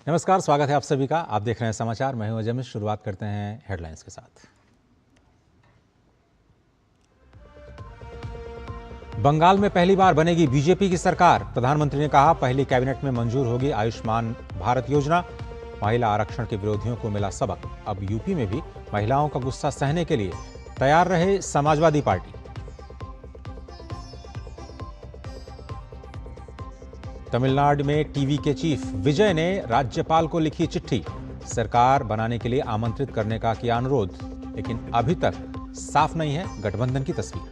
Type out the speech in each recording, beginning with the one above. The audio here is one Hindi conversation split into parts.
नमस्कार, स्वागत है आप सभी का। आप देख रहे हैं समाचार। मैं हूं अजय मिश्र। शुरुआत करते हैं हेडलाइंस के साथ। बंगाल में पहली बार बनेगी बीजेपी की सरकार। प्रधानमंत्री ने कहा, पहली कैबिनेट में मंजूर होगी आयुष्मान भारत योजना। महिला आरक्षण के विरोधियों को मिला सबक। अब यूपी में भी महिलाओं का गुस्सा सहने के लिए तैयार रहे समाजवादी पार्टी। तमिलनाडु में टीवी के चीफ विजय ने राज्यपाल को लिखी चिट्ठी। सरकार बनाने के लिए आमंत्रित करने का किया अनुरोध, लेकिन अभी तक साफ नहीं है गठबंधन की तस्वीर।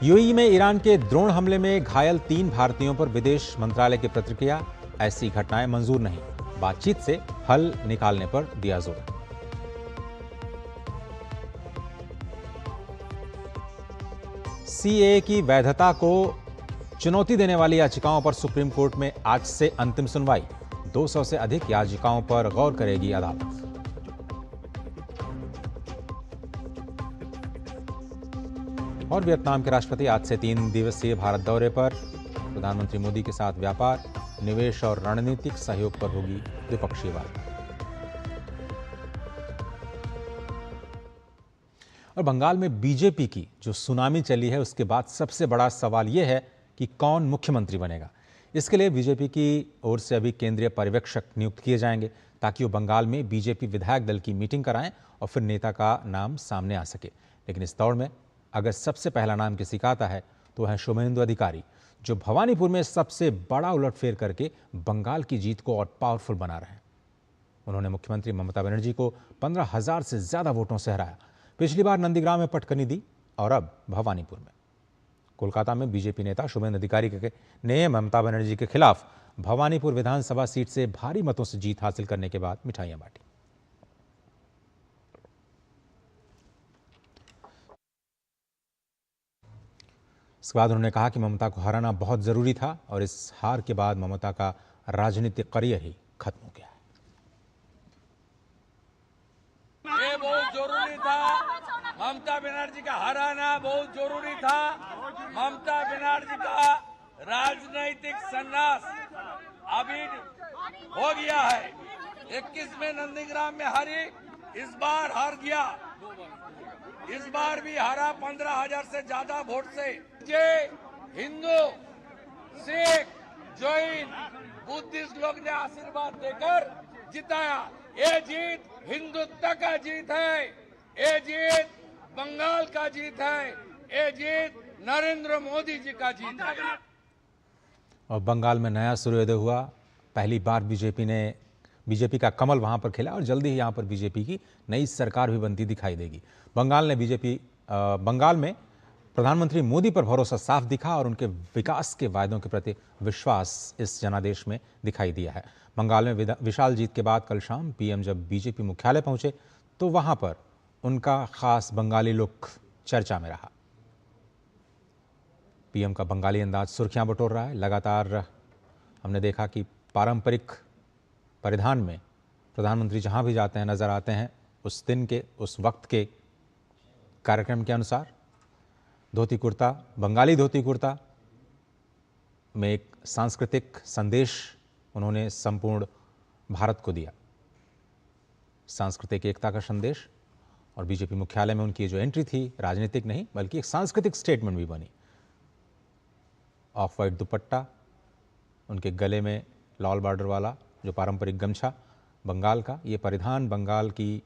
यूएई में ईरान के ड्रोन हमले में घायल 3 भारतीयों पर विदेश मंत्रालय की प्रतिक्रिया। ऐसी घटनाएं मंजूर नहीं, बातचीत से हल निकालने पर दिया जोर। सीएए की वैधता को चुनौती देने वाली याचिकाओं पर सुप्रीम कोर्ट में आज से अंतिम सुनवाई। 200 से अधिक याचिकाओं पर गौर करेगी अदालत। और वियतनाम के राष्ट्रपति आज से 3 दिवसीय भारत दौरे पर। प्रधानमंत्री मोदी के साथ व्यापार, निवेश और रणनीतिक सहयोग पर होगी द्विपक्षीय वार्ता। और बंगाल में बीजेपी की जो सुनामी चली है, उसके बाद सबसे बड़ा सवाल यह है कि कौन मुख्यमंत्री बनेगा। इसके लिए बीजेपी की ओर से अभी केंद्रीय पर्यवेक्षक नियुक्त किए जाएंगे, ताकि वो बंगाल में बीजेपी विधायक दल की मीटिंग कराएं और फिर नेता का नाम सामने आ सके। लेकिन इस दौड़ में अगर सबसे पहला नाम किसी का आता है तो वह है शुभेंदु अधिकारी, जो भवानीपुर में सबसे बड़ा उलटफेर करके बंगाल की जीत को और पावरफुल बना रहे हैं। उन्होंने मुख्यमंत्री ममता बनर्जी को 15,000 से ज्यादा वोटों से हराया। पिछली बार नंदीग्राम में पटकनी दी और अब भवानीपुर में। कोलकाता में बीजेपी नेता शुभेंदु अधिकारी ने ममता बनर्जी के खिलाफ भवानीपुर विधानसभा सीट से भारी मतों से जीत हासिल करने के बाद मिठाइयां बांटी। इसके बाद उन्होंने कहा कि ममता को हराना बहुत जरूरी था और इस हार के बाद ममता का राजनीतिक करियर ही खत्म हो गया है। ये बहुत जरूरी था। ममता बनर्जी का हराना बहुत जरूरी था। ममता बनर्जी का राजनीतिक संन्यास अभी हो गया है। 21 में नंदीग्राम में हारी, इस बार हार गया। इस बार भी हारा 15,000 से ज्यादा वोट से। ये हिंदू, सिख, जैन, बुद्धिस्ट लोग ने आशीर्वाद देकर जिताया। ये जीत हिंदुत्व का जीत है। ये जीत बंगाल का जीत है। ये जीत नरेंद्र मोदी जी का जीत है। और बंगाल में नया सूर्योदय हुआ। पहली बार बीजेपी का कमल वहां पर खिला और जल्दी ही यहां पर बीजेपी की नई सरकार भी बनती दिखाई देगी। बंगाल में प्रधानमंत्री मोदी पर भरोसा साफ दिखा और उनके विकास के वायदों के प्रति विश्वास इस जनादेश में दिखाई दिया है। बंगाल में विशाल जीत के बाद कल शाम पीएम जब बीजेपी मुख्यालय पहुंचे तो वहां पर उनका खास बंगाली लुक चर्चा में रहा। पीएम का बंगाली अंदाज सुर्खियां बटोर रहा है। लगातार हमने देखा कि पारंपरिक परिधान में प्रधानमंत्री जहां भी जाते हैं नजर आते हैं। उस दिन के, उस वक्त के कार्यक्रम के अनुसार धोती कुर्ता, बंगाली धोती कुर्ता में एक सांस्कृतिक संदेश उन्होंने संपूर्ण भारत को दिया, सांस्कृतिक एकता का संदेश। और बीजेपी मुख्यालय में उनकी जो एंट्री थी, राजनीतिक नहीं बल्कि एक सांस्कृतिक स्टेटमेंट भी बनी। ऑफ वाइट दुपट्टा, उनके गले में लाल बॉर्डर वाला जो पारंपरिक गमछा बंगाल का, ये परिधान बंगाल की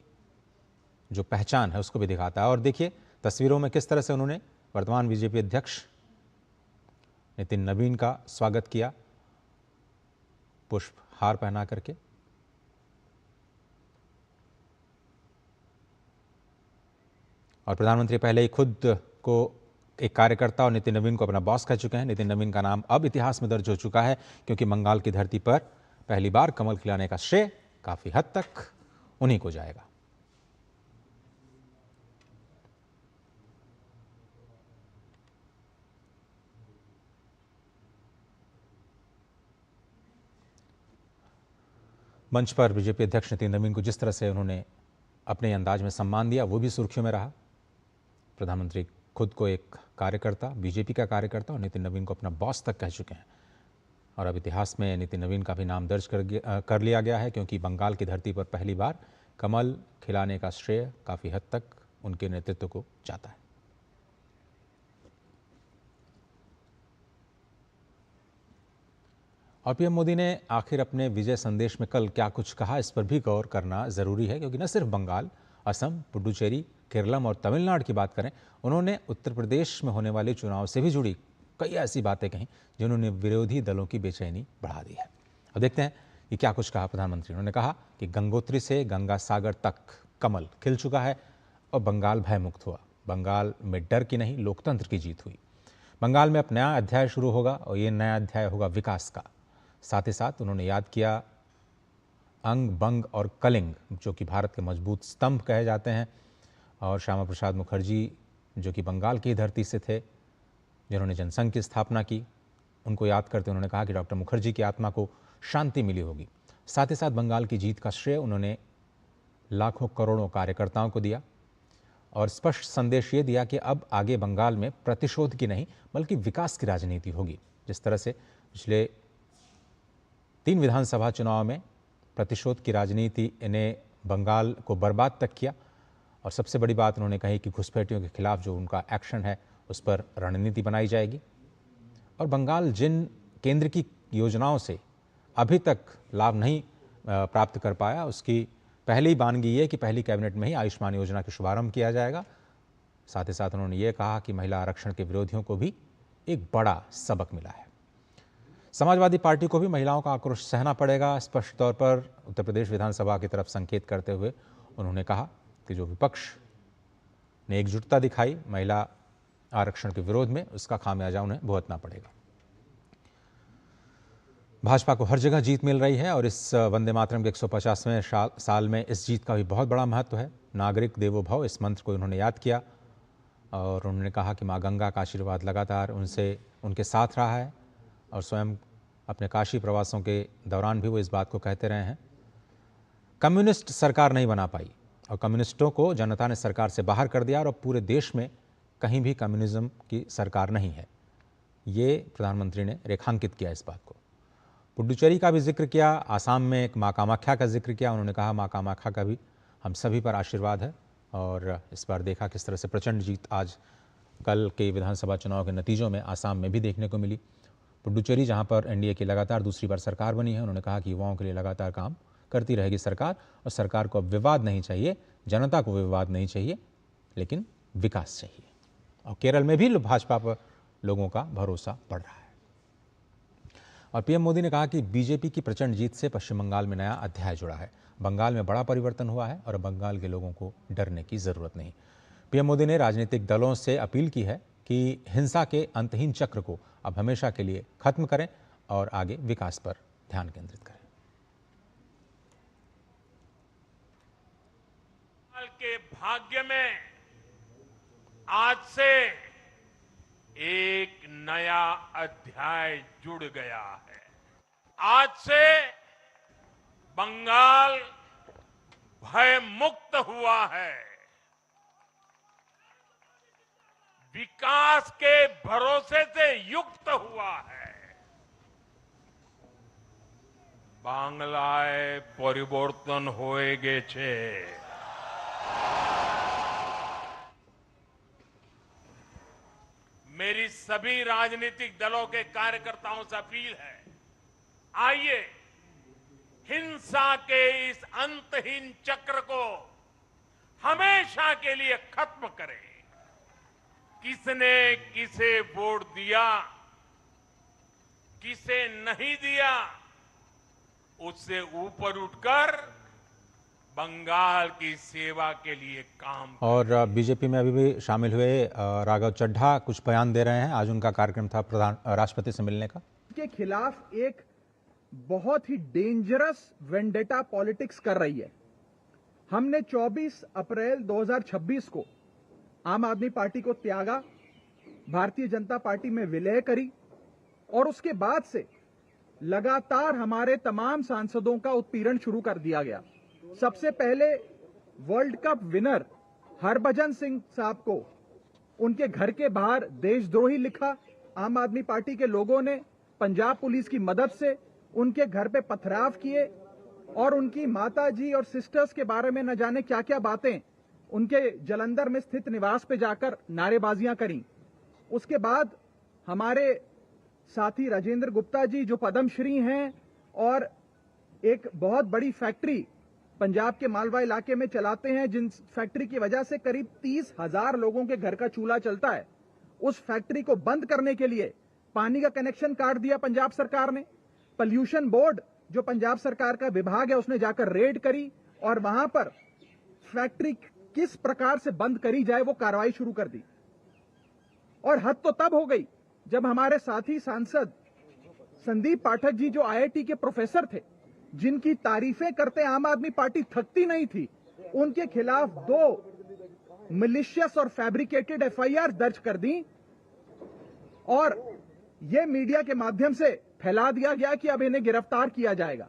जो पहचान है उसको भी दिखाता है। और देखिए तस्वीरों में किस तरह से उन्होंने वर्तमान बीजेपी अध्यक्ष नितिन नवीन का स्वागत किया, पुष्प हार पहना करके। और प्रधानमंत्री पहले ही खुद को एक कार्यकर्ता और नितिन नवीन को अपना बॉस कह चुके हैं। नितिन नवीन का नाम अब इतिहास में दर्ज हो चुका है, क्योंकि बंगाल की धरती पर पहली बार कमल खिलाने का श्रेय काफी हद तक उन्हीं को जाएगा। मंच पर बीजेपी अध्यक्ष नितिन नवीन को जिस तरह से उन्होंने अपने अंदाज में सम्मान दिया, वो भी सुर्खियों में रहा। प्रधानमंत्री खुद को एक कार्यकर्ता, बीजेपी का कार्यकर्ता और नितिन नवीन को अपना बॉस तक कह चुके हैं। और अब इतिहास में नितिन नवीन का भी नाम दर्ज कर लिया गया है, क्योंकि बंगाल की धरती पर पहली बार कमल खिलाने का श्रेय काफ़ी हद तक उनके नेतृत्व को जाता है। और पीएम मोदी ने आखिर अपने विजय संदेश में कल क्या कुछ कहा, इस पर भी गौर करना ज़रूरी है, क्योंकि न सिर्फ बंगाल, असम, पुडुचेरी, केरलम और तमिलनाडु की बात करें, उन्होंने उत्तर प्रदेश में होने वाले चुनाव से भी जुड़ी कई ऐसी बातें कहीं जिन्होंने विरोधी दलों की बेचैनी बढ़ा दी है। अब देखते हैं कि क्या कुछ कहा प्रधानमंत्री। उन्होंने कहा कि गंगोत्री से गंगा सागर तक कमल खिल चुका है और बंगाल भयमुक्त हुआ। बंगाल में डर की नहीं, लोकतंत्र की जीत हुई। बंगाल में अब नया अध्याय शुरू होगा और ये नया अध्याय होगा विकास का। साथ ही साथ उन्होंने याद किया अंग, बंग और कलिंग, जो कि भारत के मजबूत स्तंभ कहे जाते हैं, और श्यामा प्रसाद मुखर्जी, जो कि बंगाल की धरती से थे, जिन्होंने जनसंघ की स्थापना की। उनको याद करते उन्होंने कहा कि डॉक्टर मुखर्जी की आत्मा को शांति मिली होगी। साथ ही साथ बंगाल की जीत का श्रेय उन्होंने लाखों करोड़ों कार्यकर्ताओं को दिया और स्पष्ट संदेश ये दिया कि अब आगे बंगाल में प्रतिशोध की नहीं बल्कि विकास की राजनीति होगी। जिस तरह से पिछले 3 विधानसभा चुनाव में प्रतिशोध की राजनीति ने बंगाल को बर्बाद तक किया, और सबसे बड़ी बात उन्होंने कही कि घुसपैठियों के खिलाफ जो उनका एक्शन है उस पर रणनीति बनाई जाएगी। और बंगाल जिन केंद्र की योजनाओं से अभी तक लाभ नहीं प्राप्त कर पाया, उसकी पहली बानगी ये कि पहली कैबिनेट में ही आयुष्मान योजना का शुभारंभ किया जाएगा। साथ ही साथ उन्होंने ये कहा कि महिला आरक्षण के विरोधियों को भी एक बड़ा सबक मिला है। समाजवादी पार्टी को भी महिलाओं का आक्रोश सहना पड़ेगा। स्पष्ट तौर पर उत्तर प्रदेश विधानसभा की तरफ संकेत करते हुए उन्होंने कहा कि जो विपक्ष ने एकजुटता दिखाई महिला आरक्षण के विरोध में, उसका खामियाजा उन्हें भुगतना पड़ेगा। भाजपा को हर जगह जीत मिल रही है और इस वंदे मातरम के 150वें साल में इस जीत का भी बहुत बड़ा महत्व है। नागरिक देवो भव, इस मंत्र को उन्होंने याद किया और उन्होंने कहा कि माँ गंगा का आशीर्वाद लगातार उनके साथ रहा है और स्वयं अपने काशी प्रवासों के दौरान भी वो इस बात को कहते रहे हैं। कम्युनिस्ट सरकार नहीं बना पाई और कम्युनिस्टों को जनता ने सरकार से बाहर कर दिया और अब पूरे देश में कहीं भी कम्युनिज्म की सरकार नहीं है। ये प्रधानमंत्री ने रेखांकित किया इस बात को। पुडुचेरी का भी जिक्र किया, आसाम में एक माँ कामाख्या का जिक्र किया। उन्होंने कहा माँ कामाख्या का भी हम सभी पर आशीर्वाद है और इस बार देखा किस तरह से प्रचंड जीत आज कल के विधानसभा चुनाव के नतीजों में आसाम में भी देखने को मिली। पुडुचेरी, जहाँ पर एनडीए की लगातार दूसरी बार सरकार बनी है, उन्होंने कहा कि युवाओं के लिए लगातार काम करती रहेगी सरकार और सरकार को अब विवाद नहीं चाहिए, जनता को विवाद नहीं चाहिए, लेकिन विकास चाहिए। और केरल में भी भाजपा पर लोगों का भरोसा बढ़ रहा है। और पीएम मोदी ने कहा कि बीजेपी की प्रचंड जीत से पश्चिम बंगाल में नया अध्याय जुड़ा है। बंगाल में बड़ा परिवर्तन हुआ है और बंगाल के लोगों को डरने की जरूरत नहीं। पीएम मोदी ने राजनीतिक दलों से अपील की है कि हिंसा के अंतहीन चक्र को अब हमेशा के लिए खत्म करें और आगे विकास पर ध्यान केंद्रित करें। के भाग्य में आज से एक नया अध्याय जुड़ गया है। आज से बंगाल भय मुक्त हुआ है, विकास के भरोसे से युक्त हुआ है। बांग्लाय परिवर्तन होए गेछे। मेरी सभी राजनीतिक दलों के कार्यकर्ताओं से अपील है, आइए हिंसा के इस अंतहीन चक्र को हमेशा के लिए खत्म करें। किसने किसे वोट दिया, किसे नहीं दिया, उससे ऊपर उठकर बंगाल की सेवा के लिए काम। और बीजेपी में अभी भी शामिल हुए राघव चड्ढा कुछ बयान दे रहे हैं। आज उनका कार्यक्रम था राष्ट्रपति से मिलने का। के खिलाफ एक बहुत ही डेंजरस वेंडेटा पॉलिटिक्स कर रही है। हमने 24 अप्रैल 2026 को आम आदमी पार्टी को त्यागा, भारतीय जनता पार्टी में विलय करी और उसके बाद से लगातार हमारे तमाम सांसदों का उत्पीड़न शुरू कर दिया गया। सबसे पहले world cup winner Harbhajan Singh साहब को उनके घर के बाहर देशद्रोही लिखा। आम आदमी पार्टी के लोगों ने पंजाब पुलिस की मदद से उनके घर पे पथराव किए और उनकी माता जी और सिस्टर्स के बारे में न जाने क्या क्या बातें उनके जलंधर में स्थित निवास पे जाकर नारेबाजियां करी। उसके बाद हमारे साथी राजेंद्र गुप्ता जी जो पद्मश्री हैं और एक बहुत बड़ी फैक्ट्री पंजाब के मालवा इलाके में चलाते हैं, जिन फैक्ट्री की वजह से करीब 30,000 लोगों के घर का चूल्हा चलता है, उस फैक्ट्री को बंद करने के लिए पानी का कनेक्शन काट दिया पंजाब सरकार ने। पॉल्यूशन बोर्ड जो पंजाब सरकार का विभाग है उसने जाकर रेड करी और वहां पर फैक्ट्री किस प्रकार से बंद करी जाए वो कार्रवाई शुरू कर दी। और हद तो तब हो गई जब हमारे साथी सांसद संदीप पाठक जी जो IIT के प्रोफेसर थे, जिनकी तारीफें करते आम आदमी पार्टी थकती नहीं थी, उनके खिलाफ 2 मिलिशियस और फैब्रिकेटेड FIR दर्ज कर दी और यह मीडिया के माध्यम से फैला दिया गया कि अब इन्हें गिरफ्तार किया जाएगा।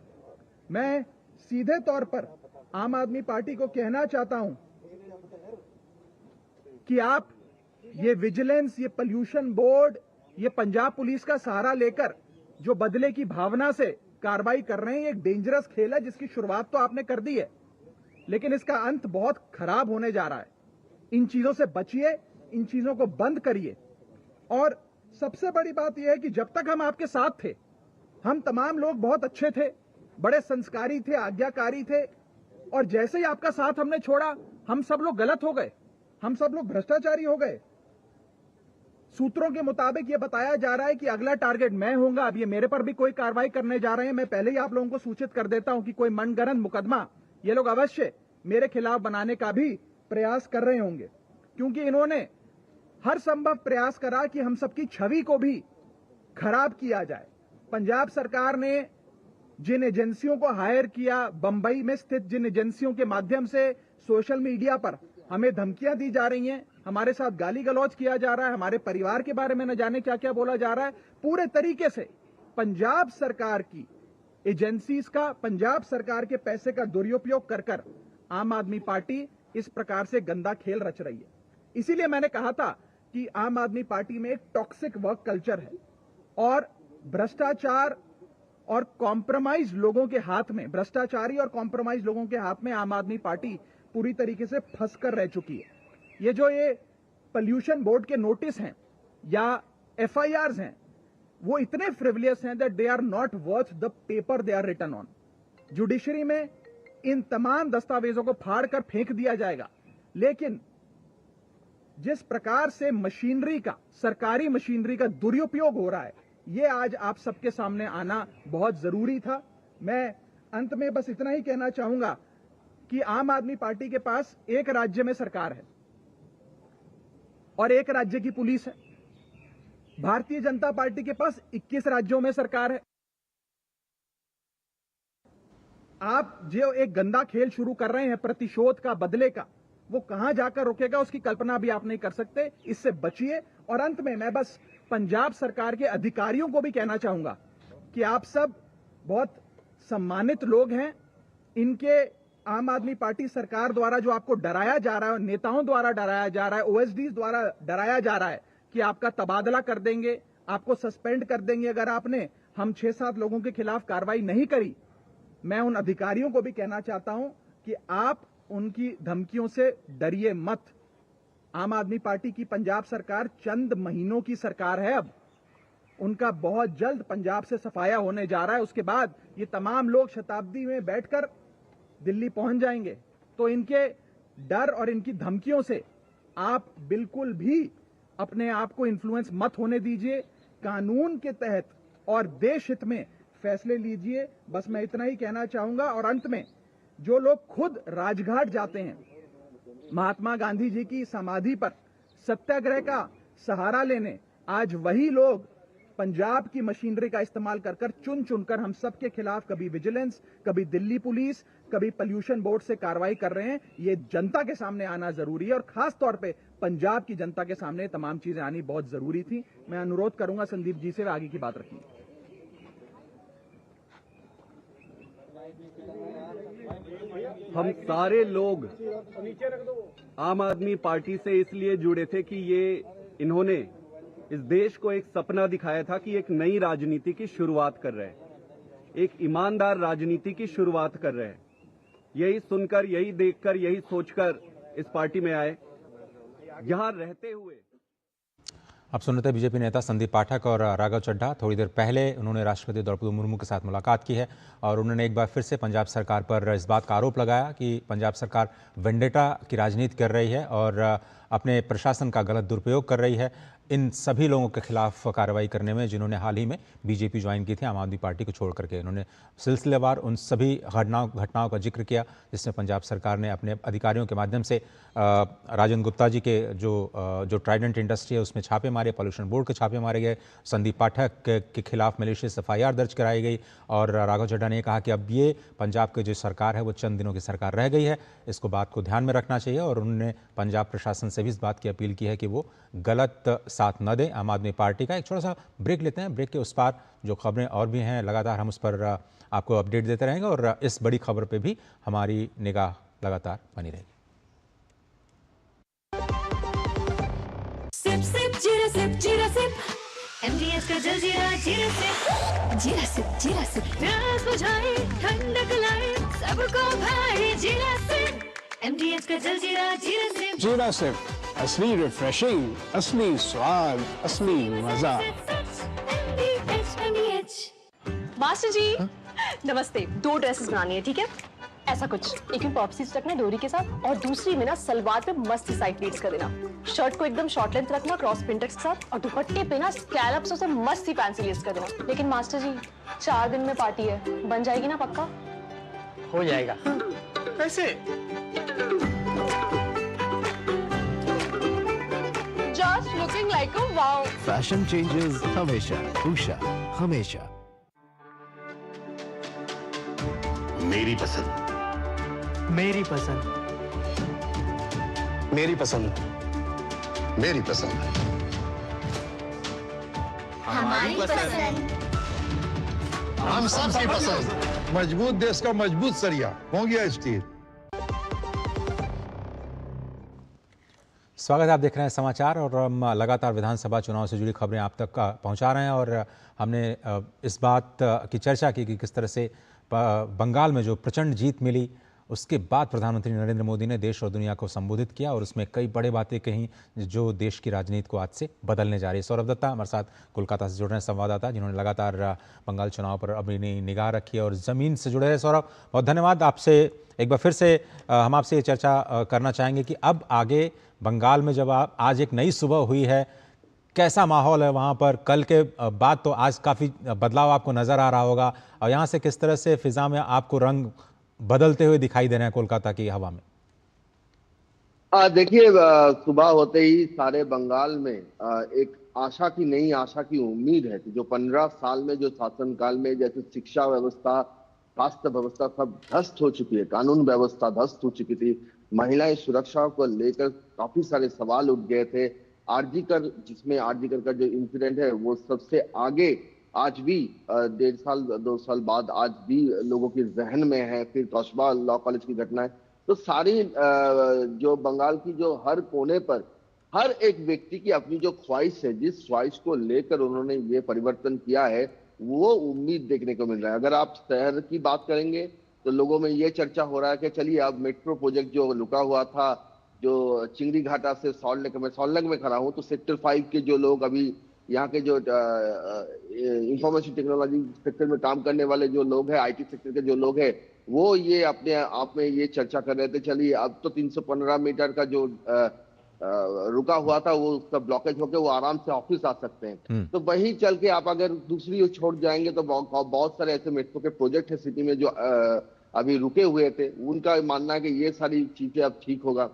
मैं सीधे तौर पर आम आदमी पार्टी को कहना चाहता हूं कि आप ये विजिलेंस, ये पॉल्यूशन बोर्ड, ये पंजाब पुलिस का सहारा लेकर जो बदले की भावना से कार्रवाई कर रहे हैं, ये एक डेंजरस खेल है जिसकी शुरुआत तो आपने कर दी है, लेकिन इसका अंत बहुत खराब होने जा रहा है। इन चीजों से बचिए, इन चीजों को बंद करिए। और सबसे बड़ी बात यह है कि जब तक हम आपके साथ थे, हम तमाम लोग बहुत अच्छे थे, बड़े संस्कारी थे, आज्ञाकारी थे, और जैसे ही आपका साथ हमने छोड़ा, हम सब लोग गलत हो गए, हम सब लोग भ्रष्टाचारी हो गए। सूत्रों के मुताबिक यह बताया जा रहा है कि अगला टारगेट मैं होऊंगा। अब ये मेरे पर भी कोई कार्रवाई करने जा रहे हैं। मैं पहले ही आप लोगों को सूचित कर देता हूं कि कोई मनगढ़ंत मुकदमा ये लोग अवश्य मेरे खिलाफ बनाने का भी प्रयास कर रहे होंगे, क्योंकि इन्होंने हर संभव प्रयास करा कि हम सबकी छवि को भी खराब किया जाए। पंजाब सरकार ने जिन एजेंसियों को हायर किया, बंबई में स्थित जिन एजेंसियों के माध्यम से सोशल मीडिया पर हमें धमकियां दी जा रही हैं, हमारे साथ गाली गलौज किया जा रहा है, हमारे परिवार के बारे में न जाने क्या क्या बोला जा रहा है, पूरे तरीके से पंजाब सरकार की एजेंसीज का, पंजाब सरकार के पैसे का दुरुपयोग कर कर आम आदमी पार्टी इस प्रकार से गंदा खेल रच रही है। इसीलिए मैंने कहा था कि आम आदमी पार्टी में एक टॉक्सिक वर्क कल्चर है और भ्रष्टाचार और कॉम्प्रोमाइज लोगों के हाथ में, भ्रष्टाचारी और कॉम्प्रोमाइज लोगों के हाथ में आम आदमी पार्टी पूरी तरीके से फंस कर रह चुकी है। ये जो ये पॉल्यूशन बोर्ड के नोटिस हैं या FIRs हैं, वो इतने फ्रिवलियस हैं that they are not worth the paper they are written on. Judiciary में इन तमाम दस्तावेजों को फाड़ कर फेंक दिया जाएगा, लेकिन जिस प्रकार से मशीनरी का, सरकारी मशीनरी का दुरुपयोग हो रहा है, ये आज आप सबके सामने आना बहुत जरूरी था। मैं अंत में बस इतना ही कहना चाहूंगा कि आम आदमी पार्टी के पास एक राज्य में सरकार है और एक राज्य की पुलिस है। भारतीय जनता पार्टी के पास 21 राज्यों में सरकार है। आप जो एक गंदा खेल शुरू कर रहे हैं प्रतिशोध का, बदले का, वो कहां जाकर रुकेगा उसकी कल्पना भी आप नहीं कर सकते। इससे बचिए। और अंत में मैं बस पंजाब सरकार के अधिकारियों को भी कहना चाहूंगा कि आप सब बहुत सम्मानित लोग हैं। इनके आम आदमी पार्टी सरकार द्वारा जो आपको डराया जा रहा है, नेताओं द्वारा डराया जा रहा है, OSDs द्वारा डराया जा रहा है कि आपका तबादला कर देंगे, आपको सस्पेंड कर देंगे अगर आपने हम 6-7 लोगों के खिलाफ कार्रवाई नहीं करी। मैं उन अधिकारियों को भी कहना चाहता हूं कि आप उनकी धमकियों से डरिए मत। आम आदमी पार्टी की पंजाब सरकार चंद महीनों की सरकार है। अब उनका बहुत जल्द पंजाब से सफाया होने जा रहा है। उसके बाद ये तमाम लोग शताब्दी में बैठकर दिल्ली पहुंच जाएंगे। तो इनके डर और इनकी धमकियों से आप बिल्कुल भी अपने आप को इन्फ्लुएंस मत होने दीजिए। कानून के तहत और देश हित में फैसले लीजिए। बस मैं इतना ही कहना चाहूंगा। और अंत में जो लोग खुद राजघाट जाते हैं, महात्मा गांधी जी की समाधि पर सत्याग्रह का सहारा लेने, आज वही लोग पंजाब की मशीनरी का इस्तेमाल कर चुन चुनकर हम सबके खिलाफ कभी विजिलेंस, कभी दिल्ली पुलिस, कभी पॉल्यूशन बोर्ड से कार्रवाई कर रहे हैं। ये जनता के सामने आना जरूरी है और खास तौर पे पंजाब की जनता के सामने तमाम चीजें आनी बहुत जरूरी थी। मैं अनुरोध करूंगा संदीप जी से आगे की बात रखिए। हम सारे लोग आम आदमी पार्टी से इसलिए जुड़े थे कि इन्होंने इस देश को एक सपना दिखाया था कि एक नई राजनीति की शुरुआत कर रहे हैं, एक ईमानदार राजनीति की शुरुआत कर रहे हैं। यही सुनकर, यही देखकर, यही सोचकर इस पार्टी में आए। यहां रहते हुए आप सुन रहे थे बीजेपी नेता संदीप पाठक और राघव चड्ढा। थोड़ी देर पहले उन्होंने राष्ट्रपति द्रौपदी मुर्मू के साथ मुलाकात की है और उन्होंने एक बार फिर से पंजाब सरकार पर इस बात का आरोप लगाया कि पंजाब सरकार वेंडेटा की राजनीति कर रही है और अपने प्रशासन का गलत दुरुपयोग कर रही है। इन सभी लोगों के खिलाफ कार्रवाई करने में जिन्होंने हाल ही में बीजेपी ज्वाइन की थी आम आदमी पार्टी को छोड़ करके, उन्होंने सिलसिलेवार उन सभी घटनाओं का जिक्र किया जिसमें पंजाब सरकार ने अपने अधिकारियों के माध्यम से राजेंद्र गुप्ता जी के जो ट्राइडेंट इंडस्ट्री है उसमें छापे मारे, पॉल्यूशन बोर्ड के छापे मारे गए, संदीप पाठक के खिलाफ मलेशियस FIR दर्ज कराई गई और राघव चड्ढा ने कहा कि अब ये पंजाब की जो सरकार है वो चंद दिनों की सरकार रह गई है, इसको बात को ध्यान में रखना चाहिए। और उन्होंने पंजाब प्रशासन से भी इस बात की अपील की है कि वो गलत साथ न दें आम आदमी पार्टी का। एक छोटा सा ब्रेक लेते हैं, ब्रेक के उस पार जो खबरें और भी हैं लगातार हम उस पर आपको अपडेट देते रहेंगे और इस बड़ी खबर पे भी हमारी निगाह लगातार बनी रहेगी। सिप सिप जीरा सिप जीरा सिप MDS का जलजीरा जीरा सिप जीरा सिप जीरा सिप प्यास बुझाए ठंडक लाए सबको भाई जीरा सिप MDS का जलजीरा जीरा सिप जीरा सिप असली रिफ्रेशिंग, असली स्वाद, असली मजा। मास्टर जी नमस्ते, 2 ड्रेसेस बनानी है, ठीक है? ऐसा कुछ, एक में पॉप स्लीव्स रखना डोरी के साथ और दूसरी में ना सलवार पे मस्त साइड प्लीट्स कर देना। शर्ट को एकदम शॉर्ट लेंथ रखना क्रॉस प्रिंटेक्स के साथ और दुपट्टे पे ना स्कैलप्स से मस्त सी फैंसी लेस कर देना। लेकिन मास्टर जी 4 दिन में पार्टी है, बन जाएगी ना पक्का? हो जाएगा। कैसे? Just looking like a wow. Fashion changes हमेशा, उषा हमेशा। मेरी पसंद, मेरी पसंद, मेरी पसंद, मेरी पसंद, हमारी पसंद। हम सबकी पसंद। मजबूत देश का मजबूत सरिया हो गया स्टील। स्वागत है, आप देख रहे हैं समाचार और हम लगातार विधानसभा चुनाव से जुड़ी खबरें आप तक पहुंचा रहे हैं और हमने इस बात की चर्चा की कि किस तरह से बंगाल में जो प्रचंड जीत मिली उसके बाद प्रधानमंत्री नरेंद्र मोदी ने देश और दुनिया को संबोधित किया और उसमें कई बड़े बातें कहीं जो देश की राजनीति को आज से बदलने जा रही है। सौरभ दत्ता हमारे साथ कोलकाता से जुड़ रहे हैं, संवाददाता जिन्होंने लगातार बंगाल चुनाव पर अपनी निगाह रखी है और ज़मीन से जुड़े रहे। सौरभ, बहुत धन्यवाद। आपसे एक बार फिर से हम आपसे ये चर्चा करना चाहेंगे कि अब आगे बंगाल में जब आज एक नई सुबह हुई है, कैसा माहौल है वहाँ पर? कल के बाद तो आज काफ़ी बदलाव आपको नज़र आ रहा होगा और यहाँ से किस तरह से फिजा में आपको रंग बदलते हुए दिखाई दे रहे हैं कोलकाता की हवा में? देखिए, सुबह होते ही सारे बंगाल में एक आशा की, नई आशा की उम्मीद है कि जो 15 साल में जो शासनकाल में जैसे शिक्षा व्यवस्था, स्वास्थ्य व्यवस्था सब ध्वस्त हो चुकी है, कानून व्यवस्था ध्वस्त हो चुकी थी, महिलाएं सुरक्षा को लेकर काफी सारे सवाल उठ गए थे। आरजीकर, जिसमें आरजीकर का जो इंसिडेंट है वो सबसे आगे आज भी 1.5 साल 2 साल बाद आज भी लोगों के जहन में है। फिर कौशबा लॉ कॉलेज की घटना है, तो सारी जो बंगाल की जो हर कोने पर हर एक व्यक्ति की अपनी जो ख्वाहिश है, जिस ख्वाहिश को लेकर उन्होंने ये परिवर्तन किया है, वो उम्मीद देखने को मिल रहा है। अगर आप शहर की बात करेंगे तो लोगों में ये चर्चा हो रहा है कि चलिए अब मेट्रो प्रोजेक्ट जो रुका हुआ था, जो चिंगड़ी घाटा से सॉल्टलेक में खड़ा हूँ, तो सेक्टर 5 के जो लोग अभी यहाँ के जो इंफॉर्मेशन टेक्नोलॉजी सेक्टर में काम करने वाले जो लोग हैं, IT सेक्टर के जो लोग हैं, वो ये अपने आप में ये चर्चा कर रहे थे, चलिए अब तो 315 मीटर का जो रुका हुआ था वो उसका ब्लॉकेज होकर वो आराम से ऑफिस आ सकते हैं। तो वही चल के आप अगर दूसरी ओर छोड़ जाएंगे तो बहुत सारे ऐसे मेट्रो के प्रोजेक्ट है सिटी में जो अभी रुके हुए थे। उनका मानना है कि ये सारी चीजें अब ठीक होगा।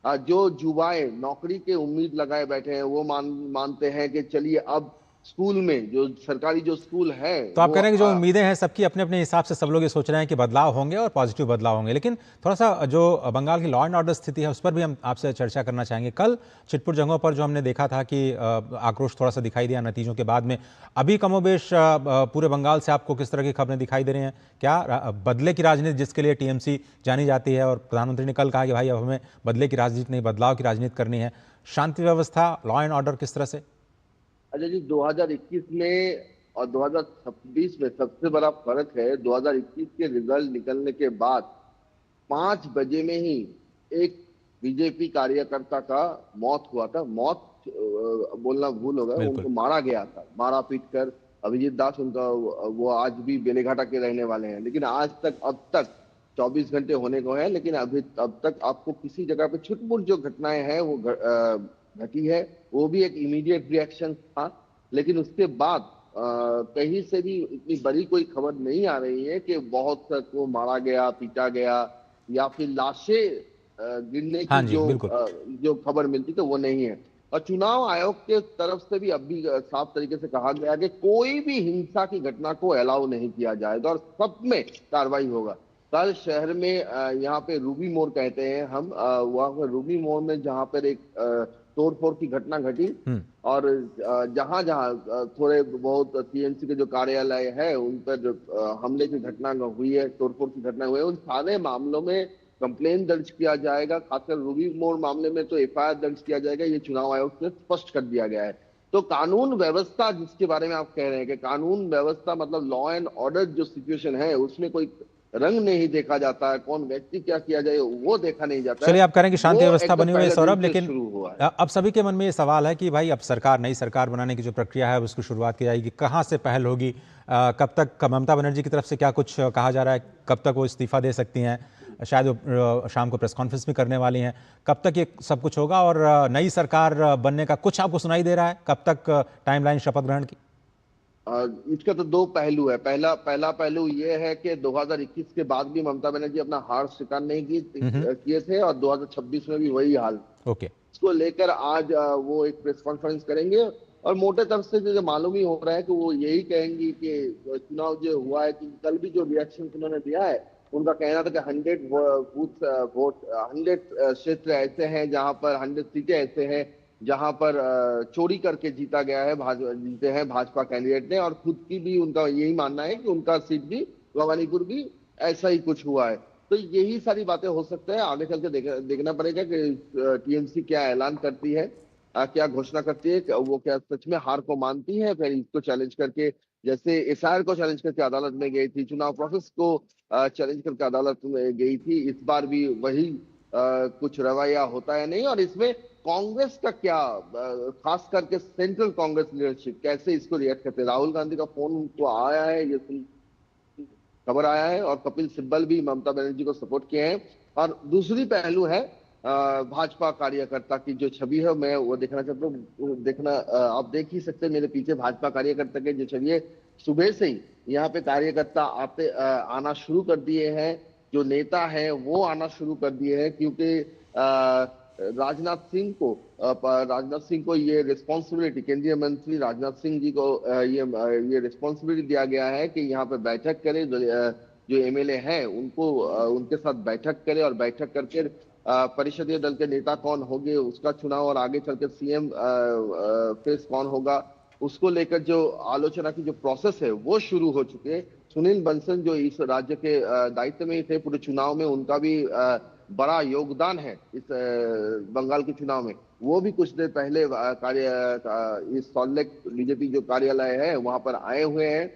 जो युवाएं नौकरी के उम्मीद लगाए बैठे हैं वो मानते हैं कि चलिए अब स्कूल में जो सरकारी जो स्कूल है, तो आप वो कह रहे हैं कि जो उम्मीदें हैं सबकी अपने अपने हिसाब से सब लोग ये सोच रहे हैं कि बदलाव होंगे और पॉजिटिव बदलाव होंगे, लेकिन थोड़ा सा जो बंगाल की लॉ एंड ऑर्डर स्थिति है उस पर भी हम आपसे चर्चा करना चाहेंगे। कल छिटपुट जगहों पर जो हमने देखा था कि आक्रोश थोड़ा सा दिखाई दिया नतीजों के बाद में, अभी कमोबेश पूरे बंगाल से आपको किस तरह की खबरें दिखाई दे रही हैं? क्या बदले की राजनीति जिसके लिए टीएमसी जानी जाती है, और प्रधानमंत्री ने कल कहा कि भाई अब हमें बदले की राजनीति नहीं बदलाव की राजनीति करनी है, शांति व्यवस्था लॉ एंड ऑर्डर किस तरह से? अजय जी, 2021 में और 2026 में सबसे बड़ा फर्क है। 2021 के रिजल्ट निकलने के बाद 5 बजे में ही एक बीजेपी कार्यकर्ता का मौत हुआ था। मौत बोलना भूल होगा, उनको मारा गया था, मारा पीट कर। अभिजीत दास उनका, वो आज भी बेलेघाटा के रहने वाले हैं, लेकिन आज तक अब तक 24 घंटे होने को है, लेकिन अब तक आपको किसी जगह पे छुटपुट जो घटनाएं हैं वो घटी है, वो भी एक इमीडिएट रिएक्शन था। लेकिन उसके बाद कहीं से भी इतनी बड़ी कोई खबर नहीं आ रही है कि बहुत को मारा गया, पीटा गया, या फिर लाशें गिरने की जो खबर मिलती तो वो नहीं है। और चुनाव आयोग के तरफ से भी अब भी साफ तरीके से कहा गया कि कोई भी हिंसा की घटना को अलाउ नहीं किया जाएगा और सब में कार्रवाई होगा। कल शहर में यहाँ पे रूबी मोड़ कहते हैं हम, वहाँ पर रूबी मोड़ में जहाँ पर एक तोड़फोड़ की घटना घटी, और जहां जहां थोड़े बहुत टीएमसी के जो कार्यालय है उन पर हमले की घटना हुई है, तोड़फोड़ की घटना हुई है, उन सारे मामलों में कंप्लेन दर्ज किया जाएगा। खासकर रूबी मोड़ मामले में तो एफआईआर दर्ज किया जाएगा, ये चुनाव आयोग से स्पष्ट कर दिया गया है। तो कानून व्यवस्था जिसके बारे में आप कह रहे हैं कि कानून व्यवस्था मतलब लॉ एंड ऑर्डर जो सिचुएशन है उसमें कोई रंग नहीं देखा जाता है, कौन व्यक्ति क्या किया जाए वो देखा नहीं जाता। चलिए, आप कह रहे हैं कि शांति व्यवस्था बनी हुई है सौरभ, लेकिन अब सभी के मन में ये सवाल है कि भाई अब नई सरकार बनाने की जो प्रक्रिया है उसकी शुरुआत की जाएगी, कहाँ से पहल होगी, कब तक ममता बनर्जी की तरफ से क्या कुछ कहा जा रहा है, कब तक वो इस्तीफा दे सकती हैं, शायद वो शाम को प्रेस कॉन्फ्रेंस भी करने वाली हैं, कब तक ये सब कुछ होगा, और नई सरकार बनने का कुछ आपको सुनाई दे रहा है, कब तक टाइमलाइन शपथ ग्रहण की? इसका तो दो पहलू है। पहला पहलू ये है कि 2021 के बाद भी ममता बनर्जी अपना हार स्वीकार नहीं किए थे, और 2026 में भी वही हाल। इसको लेकर आज वो एक प्रेस कॉन्फ्रेंस करेंगे, और मोटे तौर से जो मालूम ही हो रहा है कि वो यही कहेंगी कि चुनाव जो हुआ है, कि कल भी जो रिएक्शन उन्होंने दिया है, उनका कहना था कि 100 क्षेत्र ऐसे हैं जहां पर 100 सीटें ऐसे हैं जहां पर चोरी करके जीता गया है, जीते हैं भाजपा कैंडिडेट ने, और खुद की भी उनका यही मानना है कि उनका सीट भी भवानीपुर भी ऐसा ही कुछ हुआ है। तो यही सारी बातें हो सकते हैं। आगे चल के देखना पड़ेगा कि टीएमसी क्या ऐलान करती है, क्या घोषणा करती है, वो क्या सच में हार को मानती है, फिर इसको चैलेंज करके, जैसे एसआईआर को चैलेंज करके अदालत में गई थी, चुनाव प्रोसेस को चैलेंज करके अदालत में गई थी, इस बार भी वही कुछ रवैया होता है नहीं। और इसमें कांग्रेस का क्या, खास करके सेंट्रल कांग्रेस लीडरशिप कैसे इसको रिएक्ट करते हैं। राहुल गांधी का फोन तो आया है, ये खबर आया है, और कपिल सिब्बल भी ममता बनर्जी को सपोर्ट किए हैं। और दूसरी पहलू है भाजपा कार्यकर्ता की जो छवि है, मैं वो देखना चाहता हूँ। देखना, आप देख ही सकते हैं मेरे पीछे भाजपा कार्यकर्ता के जो छवि है। सुबह से ही यहाँ पे कार्यकर्ता आना शुरू कर दिए हैं, जो नेता है वो आना शुरू कर दिए हैं, क्योंकि राजनाथ सिंह को ये रिस्पॉन्सिबिलिटी, केंद्रीय मंत्री राजनाथ सिंह जी को ये रिस्पॉन्सिबिलिटी दिया गया है कि यहाँ पे बैठक करे, जो एमएलए हैं उनको उनके साथ बैठक करे, और बैठक करके परिषदीय दल के नेता कौन होंगे उसका चुनाव, और आगे चल के सीएम फेस कौन होगा उसको लेकर जो आलोचना की जो प्रोसेस है वो शुरू हो चुके हैं। सुनील बंसल जो इस राज्य के दायित्व में थे पूरे चुनाव में, उनका भी बड़ा योगदान है इस बंगाल के चुनाव में। वो भी कुछ देर पहले इस सॉल्ट बीजेपी जो कार्यालय है वहां पर आए हुए हैं।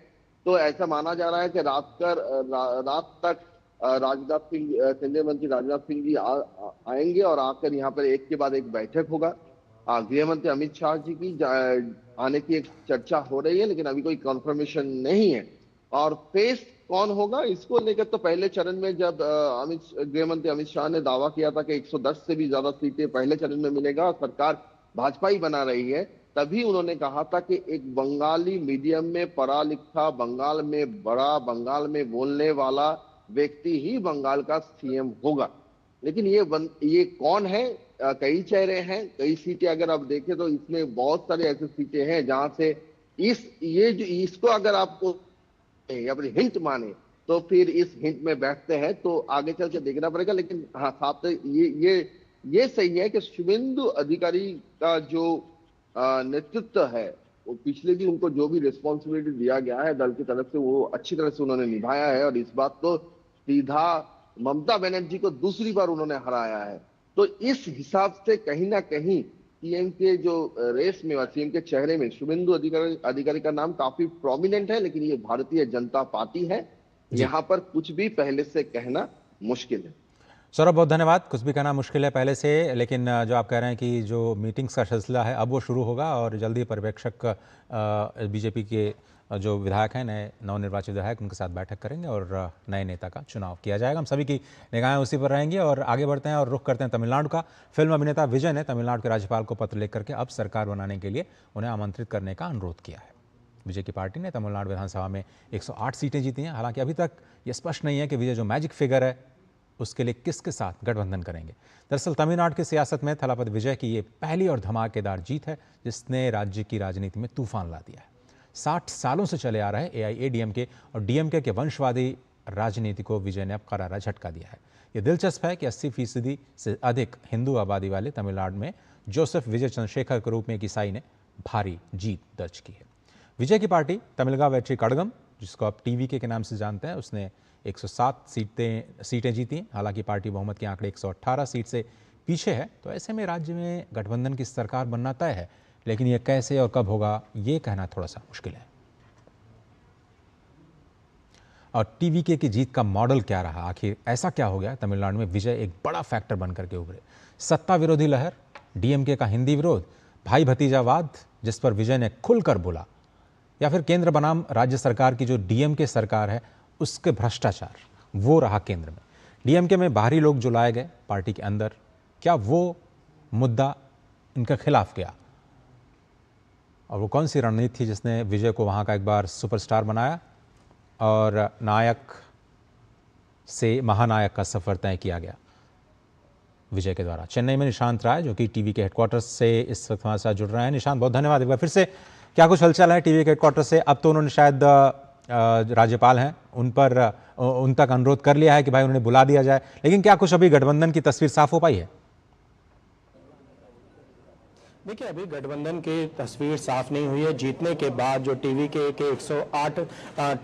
तो ऐसा माना जा रहा है कि रात तक राजनाथ सिंह, केंद्रीय मंत्री राजनाथ सिंह जी आएंगे, और आकर यहाँ पर एक के बाद एक बैठक होगा। गृह मंत्री अमित शाह जी की आने की एक चर्चा हो रही है, लेकिन अभी कोई कंफर्मेशन नहीं है। और फेस कौन होगा इसको लेकर तो पहले चरण में जब गृह मंत्री अमित शाह ने दावा किया था कि 110 से भी ज्यादा सीटें पहले चरण में मिलेगा और सरकार भाजपा ही बना रही है, तभी उन्होंने कहा था कि एक बंगाली मीडियम में पढ़ा लिखा, बंगाल में बड़ा, बंगाल में बोलने वाला व्यक्ति ही बंगाल का सीएम होगा। लेकिन ये कौन है? कई चेहरे हैं, कई सीटें अगर आप देखें तो इसमें बहुत सारे ऐसे सीटें हैं जहां से इसको अगर आपको अपनी हिंट माने तो फिर इस हिंट में बैठते हैं तो आगे चल के देखना पड़ेगा। लेकिन हाँ, साथ ये सही है कि शुभेंदु अधिकारी का जो नेतृत्व है, वो पिछले भी उनको जो भी रिस्पॉन्सिबिलिटी दिया गया है दल की तरफ से, वो अच्छी तरह से उन्होंने निभाया है। और इस बात तो सीधा ममता बनर्जी को दूसरी बार उन्होंने हराया है। तो इस हिसाब से कहीं ना कहीं सीएम के जो रेस में और सीएम के चेहरे में शुभेंदु अधिकारी का नाम काफी प्रोमिनेंट है। लेकिन ये भारतीय जनता पार्टी है, यहाँ पर कुछ भी पहले से कहना मुश्किल है। सौरभ, बहुत धन्यवाद। कुछ भी कहना मुश्किल है पहले से, लेकिन जो आप कह रहे हैं कि जो मीटिंग्स का सिलसिला है अब वो शुरू होगा और जल्दी पर्यवेक्षक बीजेपी के जो विधायक हैं, नए नवनिर्वाचित विधायक, उनके साथ बैठक करेंगे और नए नेता का चुनाव किया जाएगा। हम सभी की निगाहें उसी पर रहेंगी और आगे बढ़ते हैं और रुख करते हैं तमिलनाडु का। फिल्म अभिनेता विजय ने तमिलनाडु के राज्यपाल को पत्र लिख करके अब सरकार बनाने के लिए उन्हें आमंत्रित करने का अनुरोध किया है। विजय की पार्टी ने तमिलनाडु विधानसभा में 108 सीटें जीती हैं। हालांकि अभी तक ये स्पष्ट नहीं है कि विजय जो मैजिक फिगर है उसके लिए किसके साथ गठबंधन करेंगे। दरअसल तमिलनाडु की सियासत में थलापति विजय की ये पहली और धमाकेदार जीत है जिसने राज्य की राजनीति में तूफान ला दिया है। 60 सालों से चले आ रहे एआईएडीएमके और डीएमके के वंशवादी राजनीति को विजय ने अब करारा झटका दिया है। ये दिलचस्प है कि 80% से अधिक हिंदू आबादी वाले तमिलनाडु में जोसेफ विजय चंद्रशेखर के रूप में एक ईसाई ने भारी जीत दर्ज की है। विजय की पार्टी तमिलगा वेट्री कड़गम, जिसको आप टीवीके के नाम से जानते हैं, उसने 107 सीटें जीती। हालांकि पार्टी बहुमत के आंकड़े 118 सीट से पीछे है। तो ऐसे में राज्य में गठबंधन की सरकार बनना तय है, लेकिन यह कैसे और कब होगा ये कहना थोड़ा सा मुश्किल है। और टीवीके की जीत का मॉडल क्या रहा, आखिर ऐसा क्या हो गया तमिलनाडु में विजय एक बड़ा फैक्टर बनकर के उभरे? सत्ता विरोधी लहर, डीएमके का हिंदी विरोध, भाई भतीजावाद जिस पर विजय ने खुलकर बोला, या फिर केंद्र बनाम राज्य सरकार की जो डीएमके सरकार है उसके भ्रष्टाचार, वो रहा केंद्र में। डीएमके में बाहरी लोग जो लाए गए पार्टी के अंदर, क्या वो मुद्दा इनके खिलाफ गया? और वो कौन सी रणनीति थी जिसने विजय को वहाँ का एक बार सुपरस्टार बनाया और नायक से महानायक का सफर तय किया गया विजय के द्वारा? चेन्नई में निशांत राय, जो कि टीवी के हेडक्वार्टर्स से इस वक्त हमारे साथ जुड़ रहे हैं। निशांत, बहुत धन्यवाद। एक बार फिर से क्या कुछ हलचल है टीवी के हेडक्वार्टर से? अब तो उन्होंने शायद राज्यपाल हैं उन तक अनुरोध कर लिया है कि भाई उन्हें बुला दिया जाए, लेकिन क्या कुछ अभी गठबंधन की तस्वीर साफ हो पाई है? देखिए, अभी गठबंधन की तस्वीर साफ नहीं हुई है। जीतने के बाद जो टीवीके के 108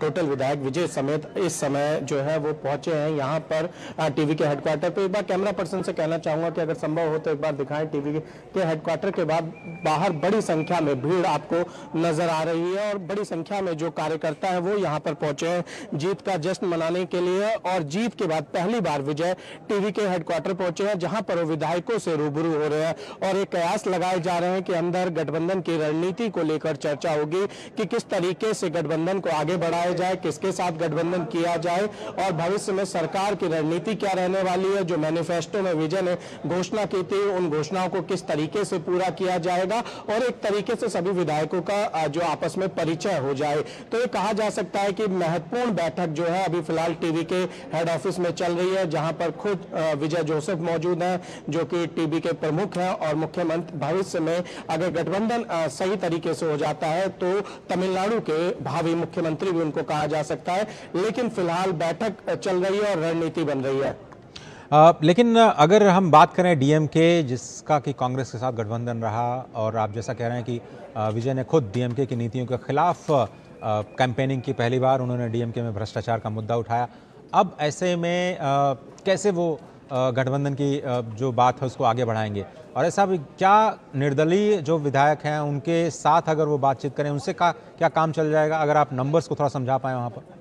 टोटल विधायक विजय समेत इस समय जो है वो पहुंचे हैं यहाँ पर टीवी के हेडक्वार्टर पे। एक बार कैमरा पर्सन से कहना चाहूंगा कि अगर संभव हो तो एक बार दिखाएं टीवी के हेडक्वार्टर के बाद बाहर बड़ी संख्या में भीड़ आपको नजर आ रही है और बड़ी संख्या में जो कार्यकर्ता है वो यहाँ पर पहुंचे हैं जीत का जश्न मनाने के लिए। और जीत के बाद पहली बार विजय टीवी के हेडक्वार्टर पहुंचे हैं जहां पर वो विधायकों से रूबरू हो रहे हैं और एक कयास लगाए जा रहे हैं कि अंदर गठबंधन की रणनीति को लेकर चर्चा होगी कि किस तरीके से गठबंधन को आगे बढ़ाया जाए, किसके साथ गठबंधन किया जाए और भविष्य में सरकार की रणनीति क्या रहने वाली है। जो मैनिफेस्टो में विजय ने घोषणा की थी उन घोषणाओं को किस तरीके से पूरा किया जाएगा और एक तरीके से सभी विधायकों का जो आपस में परिचय हो जाए। तो ये कहा जा सकता है कि महत्वपूर्ण बैठक जो है अभी फिलहाल टीवी के हेड ऑफिस में चल रही है, जहां पर खुद विजय जोसेफ मौजूद हैं जो कि टीवी के प्रमुख हैं और मुख्यमंत्री। भविष्य में अगर गठबंधन सही तरीके से हो जाता है तो तमिलनाडु के भावी मुख्यमंत्री भी उनको कहा जा सकता है, लेकिन फिलहाल बैठक चल रही है और रणनीति बन रही है। लेकिन अगर हम बात करें डीएमके जिसका कि कांग्रेस के साथ गठबंधन रहा और आप जैसा कह रहे हैं कि विजय ने खुद डीएमके की नीतियों के खिलाफ कैंपेनिंग की, पहली बार उन्होंने डीएमके में भ्रष्टाचार का मुद्दा उठाया, अब ऐसे में कैसे वो गठबंधन की जो बात है उसको आगे बढ़ाएंगे? और ऐसा भी क्या निर्दलीय जो विधायक हैं उनके साथ अगर वो बातचीत करें उनसे क्या काम चल जाएगा? अगर आप नंबर्स को थोड़ा समझा पाए वहाँ पर।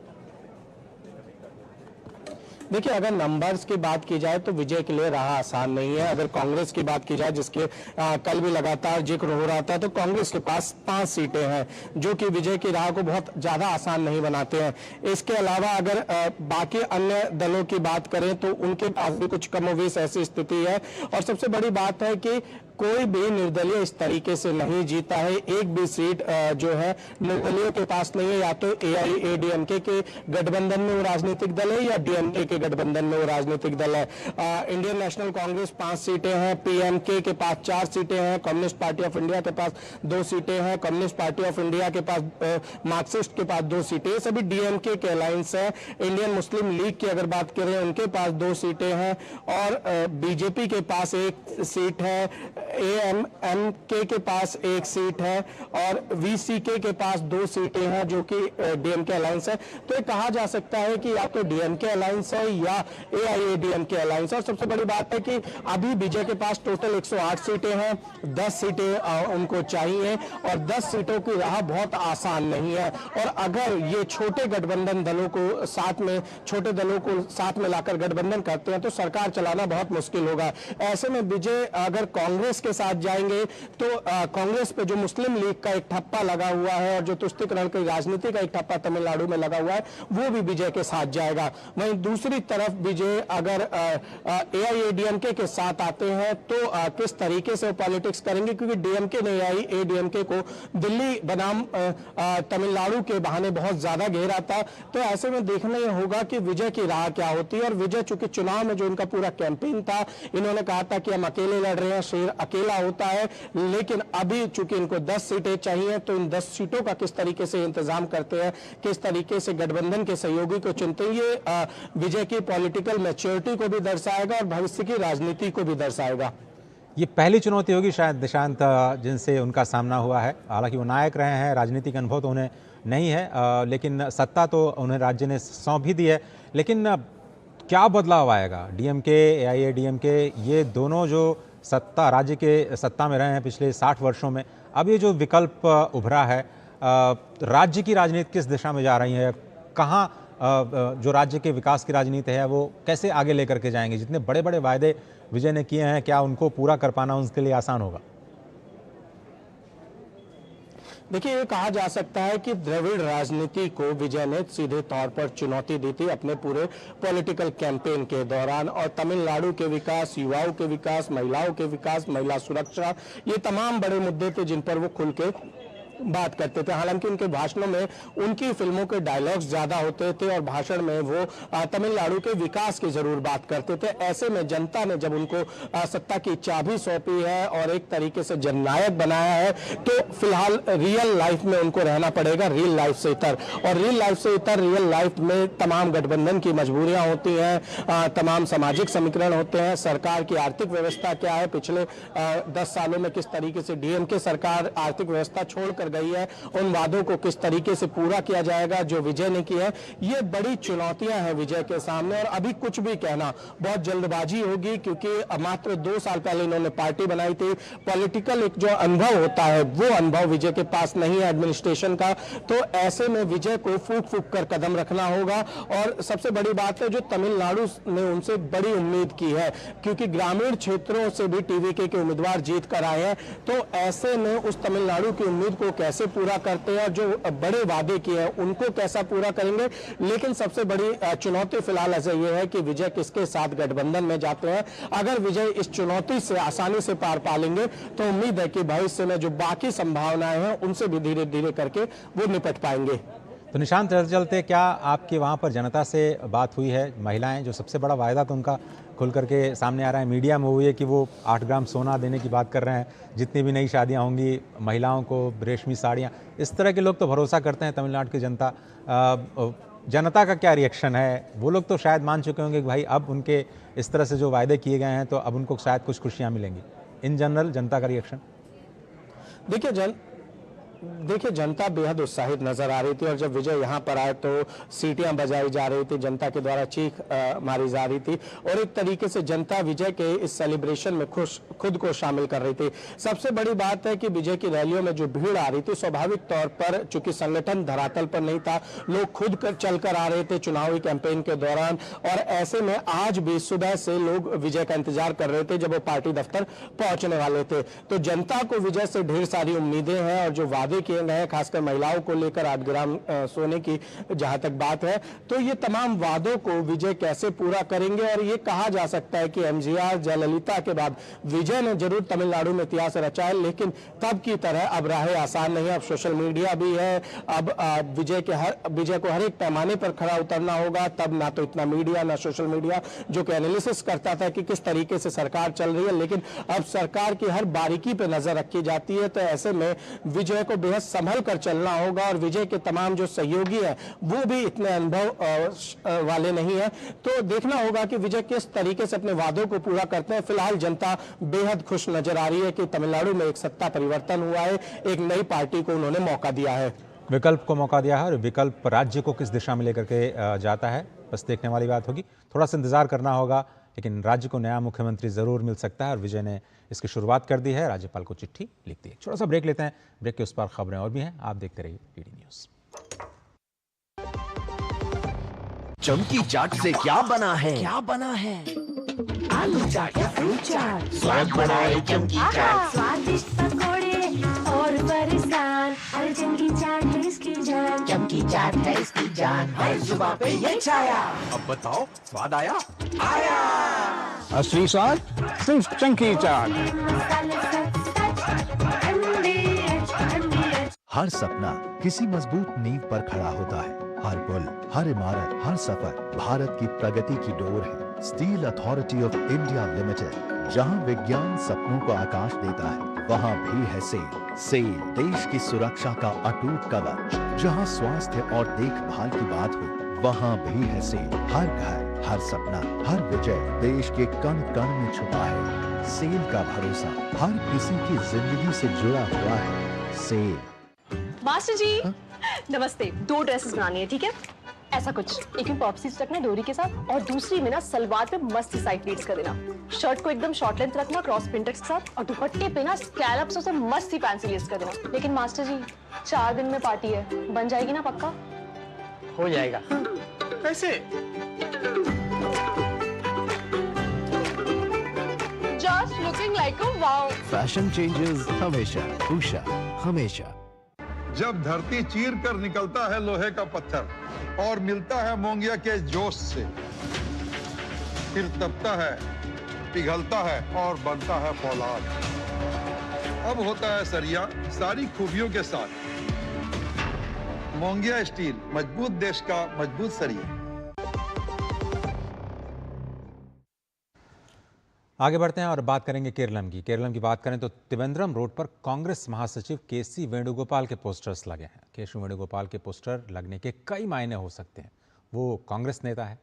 देखिए, अगर नंबर्स की बात की जाए तो विजय के लिए राह आसान नहीं है। अगर कांग्रेस की बात की जाए जिसके कल भी लगातार जिक्र हो रहा था, तो कांग्रेस के पास 5 सीटें हैं जो कि विजय की राह को बहुत ज्यादा आसान नहीं बनाते हैं। इसके अलावा अगर बाकी अन्य दलों की बात करें तो उनके पास भी कुछ कमोवेश ऐसी स्थिति है। और सबसे बड़ी बात है कि कोई भी निर्दलीय इस तरीके से नहीं जीता है। एक भी सीट जो है निर्दलीय के पास नहीं है। या तो AIADMK के गठबंधन में वो राजनीतिक दल है या DMK के गठबंधन में वो राजनीतिक दल है। इंडियन नेशनल कांग्रेस 5 सीटें हैं, PMK के पास 4 सीटें हैं, कम्युनिस्ट पार्टी ऑफ इंडिया के पास 2 सीटें हैं, कम्युनिस्ट पार्टी ऑफ इंडिया के पास मार्क्सिस्ट के पास 2 सीटें, सभी DMK के अलायंस है। इंडियन मुस्लिम लीग की अगर बात करें उनके पास 2 सीटें हैं और BJP के पास 1 सीट है, AMMK के पास 1 सीट है और VCK के पास 2 सीटें हैं जो कि DMK अलायंस है। तो ये कहा जा सकता है कि या तो DMK अलायंस है या AIADMK अलायंस है। और सबसे बड़ी बात है कि अभी विजय के पास टोटल 108 सीटें हैं, 10 सीटें उनको चाहिए और 10 सीटों की राह बहुत आसान नहीं है। और अगर ये छोटे गठबंधन दलों को साथ में लाकर गठबंधन करते हैं तो सरकार चलाना बहुत मुश्किल होगा। ऐसे में विजय अगर कांग्रेस के साथ जाएंगे तो कांग्रेस पे जो मुस्लिम लीग का एक ठप्पा लगा हुआ है और जो तुष्टिकरण की राजनीति का एक ठप्पा तमिलनाडु में लगा हुआ है वो भी विजय के साथ जाएगा। वहीं दूसरी तरफ विजय अगर AIADMK के साथ आते हैं तो किस तरीके से पॉलिटिक्स करेंगे, क्योंकि DMK ने AIADMK को दिल्ली बनाम तमिलनाडु के बहाने बहुत ज्यादा घेरा था। तो ऐसे में देखना यह होगा कि विजय की राह क्या होती है। और विजय चूंकि चुनाव में जो इनका पूरा कैंपेन था, इन्होंने कहा था कि हम अकेले लड़ रहे हैं, शेर अकेला होता है, लेकिन अभी चूंकि इनको 10 सीटें चाहिए तो इन 10 सीटों का किस तरीके से इंतजाम करते हैं, किस तरीके से गठबंधन के सहयोगी को चुनते हैं, ये विजय की पॉलिटिकल मैच्योरिटी को भी दर्शाएगा और भविष्य की राजनीति को भी दर्शाएगा। ये पहली चुनौती होगी शायद निशांत जिनसे उनका सामना हुआ है। हालांकि वो नायक रहे हैं, राजनीतिक अनुभव तो उन्हें नहीं है, लेकिन सत्ता तो उन्हें राज्य ने सौंप भी दी है। लेकिन क्या बदलाव आएगा? DMK, AIADMK ये दोनों जो राज्य के सत्ता में रहे हैं पिछले 60 वर्षों में, अब ये जो विकल्प उभरा है, राज्य की राजनीति किस दिशा में जा रही है? कहाँ जो राज्य के विकास की राजनीति है वो कैसे आगे लेकर के जाएंगे? जितने बड़े बड़े वायदे विजय ने किए हैं, क्या उनको पूरा कर पाना उनके लिए आसान होगा? देखिए, ये कहा जा सकता है कि द्रविड़ राजनीति को विजय ने सीधे तौर पर चुनौती दी थी अपने पूरे पॉलिटिकल कैंपेन के दौरान। और तमिलनाडु के विकास, युवाओं के विकास, महिलाओं के विकास, महिला सुरक्षा, ये तमाम बड़े मुद्दे थे जिन पर वो खुल के बात करते थे। हालांकि उनके भाषणों में उनकी फिल्मों के डायलॉग्स ज्यादा होते थे और भाषण में वो तमिलनाडु के विकास की जरूर बात करते थे। ऐसे में जनता ने जब उनको सत्ता की चाबी सौंपी है और एक तरीके से जननायक बनाया है, तो फिलहाल रियल लाइफ में उनको रहना पड़ेगा, रियल लाइफ से इतर। और रियल लाइफ से इतर, रियल लाइफ में तमाम गठबंधन की मजबूरियां होती हैं, तमाम सामाजिक समीकरण होते हैं, सरकार की आर्थिक व्यवस्था क्या है, पिछले 10 सालों में किस तरीके से DMK सरकार आर्थिक व्यवस्था छोड़कर गई है, उन वादों को किस तरीके से पूरा किया जाएगा जो विजय ने किया है। ये बड़ी चुनौतियां हैं विजय के सामने। और अभी कुछ भी कहना बहुत जल्दबाजी होगी, क्योंकि मात्र 2 साल पहले इन्होंने पार्टी बनाई थी। पॉलिटिकल एक जो अनुभव होता है वो अनुभव विजय के पास नहीं है एडमिनिस्ट्रेशन का। तो ऐसे में विजय को फूक फूक कर कदम रखना होगा। और सबसे बड़ी बात है, जो तमिलनाडु ने उनसे बड़ी उम्मीद की है, क्योंकि ग्रामीण क्षेत्रों से भी TVK के उम्मीदवार जीत कर आए हैं। तो ऐसे में उस तमिलनाडु की उम्मीद को कैसे पूरा करते हैं और जो बड़े वादे किए हैं उनको कैसा पूरा करेंगे। लेकिन सबसे बड़ी चुनौती फिलहाल ऐसे ये है कि विजय किसके साथ गठबंधन में जाते हैं। अगर विजय इस चुनौती से आसानी से पार पा लेंगे तो उम्मीद है कि भविष्य में जो बाकी संभावनाएं हैं उनसे भी धीरे धीरे करके वो निपट पाएंगे। तो निशांत, चलते क्या आपके वहाँ पर जनता से बात हुई है? महिलाएं, जो सबसे बड़ा वायदा तो उनका खुल करके सामने आ रहा है, मीडिया में हुई है कि वो 8 ग्राम सोना देने की बात कर रहे हैं, जितनी भी नई शादियां होंगी महिलाओं को रेशमी साड़ियां, इस तरह के लोग तो भरोसा करते हैं तमिलनाडु की जनता। जनता का क्या रिएक्शन है? वो लोग तो शायद मान चुके होंगे कि भाई अब उनके इस तरह से जो वायदे किए गए हैं तो अब उनको शायद कुछ खुशियाँ मिलेंगी। इन जनरल जनता का रिएक्शन? देखिए, जनता बेहद उत्साहित नजर आ रही थी और जब विजय यहाँ पर आए तो सीटियां बजाई जा रही थी, जनता के द्वारा चीख मारी जा रही थी और एक तरीके से जनता विजय के इस सेलिब्रेशन में खुद को शामिल कर रही थी। सबसे बड़ी बात है कि विजय की रैलियों में जो भीड़ आ रही थी, स्वाभाविक तौर पर चूंकि संगठन धरातल पर नहीं था, लोग खुद चलकर आ रहे थे चुनावी कैंपेन के दौरान। और ऐसे में आज भी सुबह से लोग विजय का इंतजार कर रहे थे जब वो पार्टी दफ्तर पहुंचने वाले थे। तो जनता को विजय से ढेर सारी उम्मीदें हैं और जो वादे किए गए हैं, खासकर महिलाओं को लेकर 8 ग्राम सोने की जहां तक बात है, तो ये तमाम वादों को विजय कैसे पूरा करेंगे। और ये कहा जा सकता है कि एमजीआर, जयललिता के बाद विजय ने जरूर तमिलनाडु में इतिहास रचा है, लेकिन तब की तरह अब राहें आसान नहीं है। अब सोशल मीडिया भी है, अब विजय को हर एक पैमाने पर खड़ा उतरना होगा। तब ना तो इतना मीडिया, ना सोशल मीडिया जो कि एनालिसिस करता था कि किस तरीके से सरकार चल रही है, लेकिन अब सरकार की हर बारीकी पे नजर रखी जाती है। तो ऐसे में विजय को बेहद संभल कर चलना होगा और विजय के तमाम जो सहयोगी हैं वो भी इतने अनुभव वाले नहीं है। तो देखना होगा कि विजय किस तरीके से अपने वादों को पूरा करते हैं। फिलहाल जनता बेहद खुश नजर आ रही है कि तमिलनाडु में एक सत्ता परिवर्तन हुआ है, एक नई पार्टी को उन्होंने मौका दिया है, विकल्प को मौका दिया है। और विकल्प राज्य को किस दिशा में लेकर के जाता है, बस देखने वाली बात होगी। थोड़ा सा इंतजार करना होगा, लेकिन राज्य को नया मुख्यमंत्री जरूर मिल सकता है और विजय ने इसकी शुरुआत कर दी है, राज्यपाल को चिट्ठी लिख दी है। छोटा सा ब्रेक लेते हैं, ब्रेक के उस पार खबरें और भी हैं, आप देखते रहिए डीडी न्यूज। चमकी चाट से क्या बना है? आलू चाट या फ्रूट चाट, स्वाद बनाए चमकी चाट, स्वादिष्ट पकोड़े और बरसान, हर चमकी चाट है इसकी जान, चमकी चाट है इसकी जान, हर जुबान पे ये छाया। अब बताओ स्वाद आया? असली स्वाद सिर्फ चंकी चाट। हर सपना किसी मजबूत नींव पर खड़ा होता है। हर पुल, हर इमारत, हर सफर भारत की प्रगति की डोर है। Steel authority of India limited, जहां विज्ञान सपनों को आकाश देता है, वहां भी है सेल। सेल देश की सुरक्षा का अटूट कवच। जहां स्वास्थ्य और देखभाल की बात हो, वहां भी है सेल। हर घर, हर सपना, हर विजय देश के कण कण में छुपा है। सेल का भरोसा हर किसी की जिंदगी से जुड़ा हुआ है। सेल। मास्टर जी नमस्ते, 2 ड्रेसेस बनानी है, ठीक है? ऐसा कुछ, एक में पॉप्सीज रखना डोरी के साथ और दूसरी में ना सलवार पे मस्त साइड प्लीट्स कर देना। शर्ट को एकदम शॉर्ट लेंथ रखना क्रॉस प्रिंटेक्स के साथ और दुपट्टे पे ना स्कैलप्स से मस्त ही फैंसी लेस कर देना। लेकिन मास्टर जी 4 दिन में पार्टी है, बन जाएगी ना पक्का? हो जाएगा। कैसे? Just looking like a wow. Fashion changes हमेशा, उषा हमेशा। जब धरती चीर कर निकलता है लोहे का पत्थर और मिलता है मोंगिया के जोश से, फिर तपता है, पिघलता है और बनता है फौलाद। अब होता है सरिया सारी खूबियों के साथ। मोंगिया स्टील, मजबूत देश का मजबूत सरिया। आगे बढ़ते हैं और बात करेंगे केरलम की। केरलम की बात करें तो त्रिवेंद्रम रोड पर कांग्रेस महासचिव केसी वेणुगोपाल के पोस्टर्स लगे हैं। केसी वेणुगोपाल के पोस्टर लगने के कई मायने हो सकते हैं। वो कांग्रेस नेता है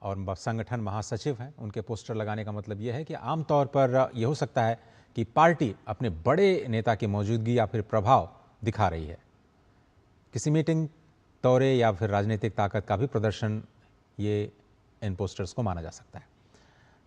और संगठन महासचिव हैं। उनके पोस्टर लगाने का मतलब यह है कि आमतौर पर यह हो सकता है कि पार्टी अपने बड़े नेता की मौजूदगी या फिर प्रभाव दिखा रही है। किसी मीटिंग, दौरे या फिर राजनीतिक ताकत का भी प्रदर्शन ये इन पोस्टर्स को माना जा सकता है।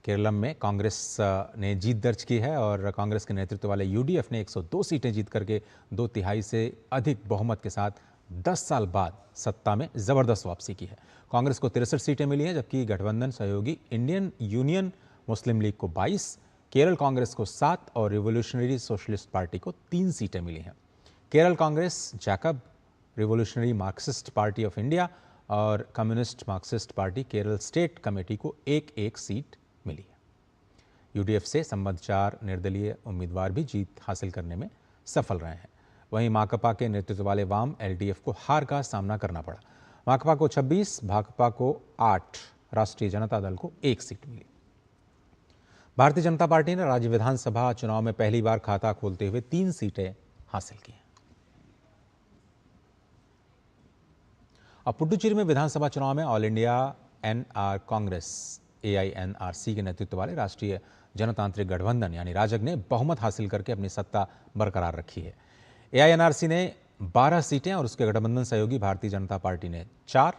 केरलम में कांग्रेस ने जीत दर्ज की है और कांग्रेस के नेतृत्व वाले यूडीएफ ने 102 सीटें जीत करके 2/3 से अधिक बहुमत के साथ 10 साल बाद सत्ता में जबरदस्त वापसी की है। कांग्रेस को 63 सीटें मिली हैं, जबकि गठबंधन सहयोगी इंडियन यूनियन मुस्लिम लीग को 22, केरल कांग्रेस को 7 और रिवोल्यूशनरी सोशलिस्ट पार्टी को 3 सीटें मिली हैं। Kerala Congress, Jacob, Revolutionary Marxist Party of India और Communist Marxist Party Kerala State Committee को 1-1 सीट मिली है। यूडीएफ से संबद्ध 4 निर्दलीय उम्मीदवार भी जीत हासिल करने में सफल रहे हैं। वहीं माकपा के नेतृत्व वाले वाम एलडीएफ को हार का सामना करना पड़ा। माकपा को 26, भाकपा को 8, राष्ट्रीय जनता दल को 1 सीट मिली। भारतीय जनता पार्टी ने राज्य विधानसभा चुनाव में पहली बार खाता खोलते हुए 3 सीटें हासिल की हैं। अब पुडुचेरी में विधानसभा चुनाव में All India NR Congress AINRC के नेतृत्व वाले राष्ट्रीय जनतांत्रिक गठबंधन यानी राजग ने बहुमत हासिल करके अपनी सत्ता बरकरार रखी है। AINRC ने 12 सीटें और उसके गठबंधन सहयोगी भारतीय जनता पार्टी ने 4,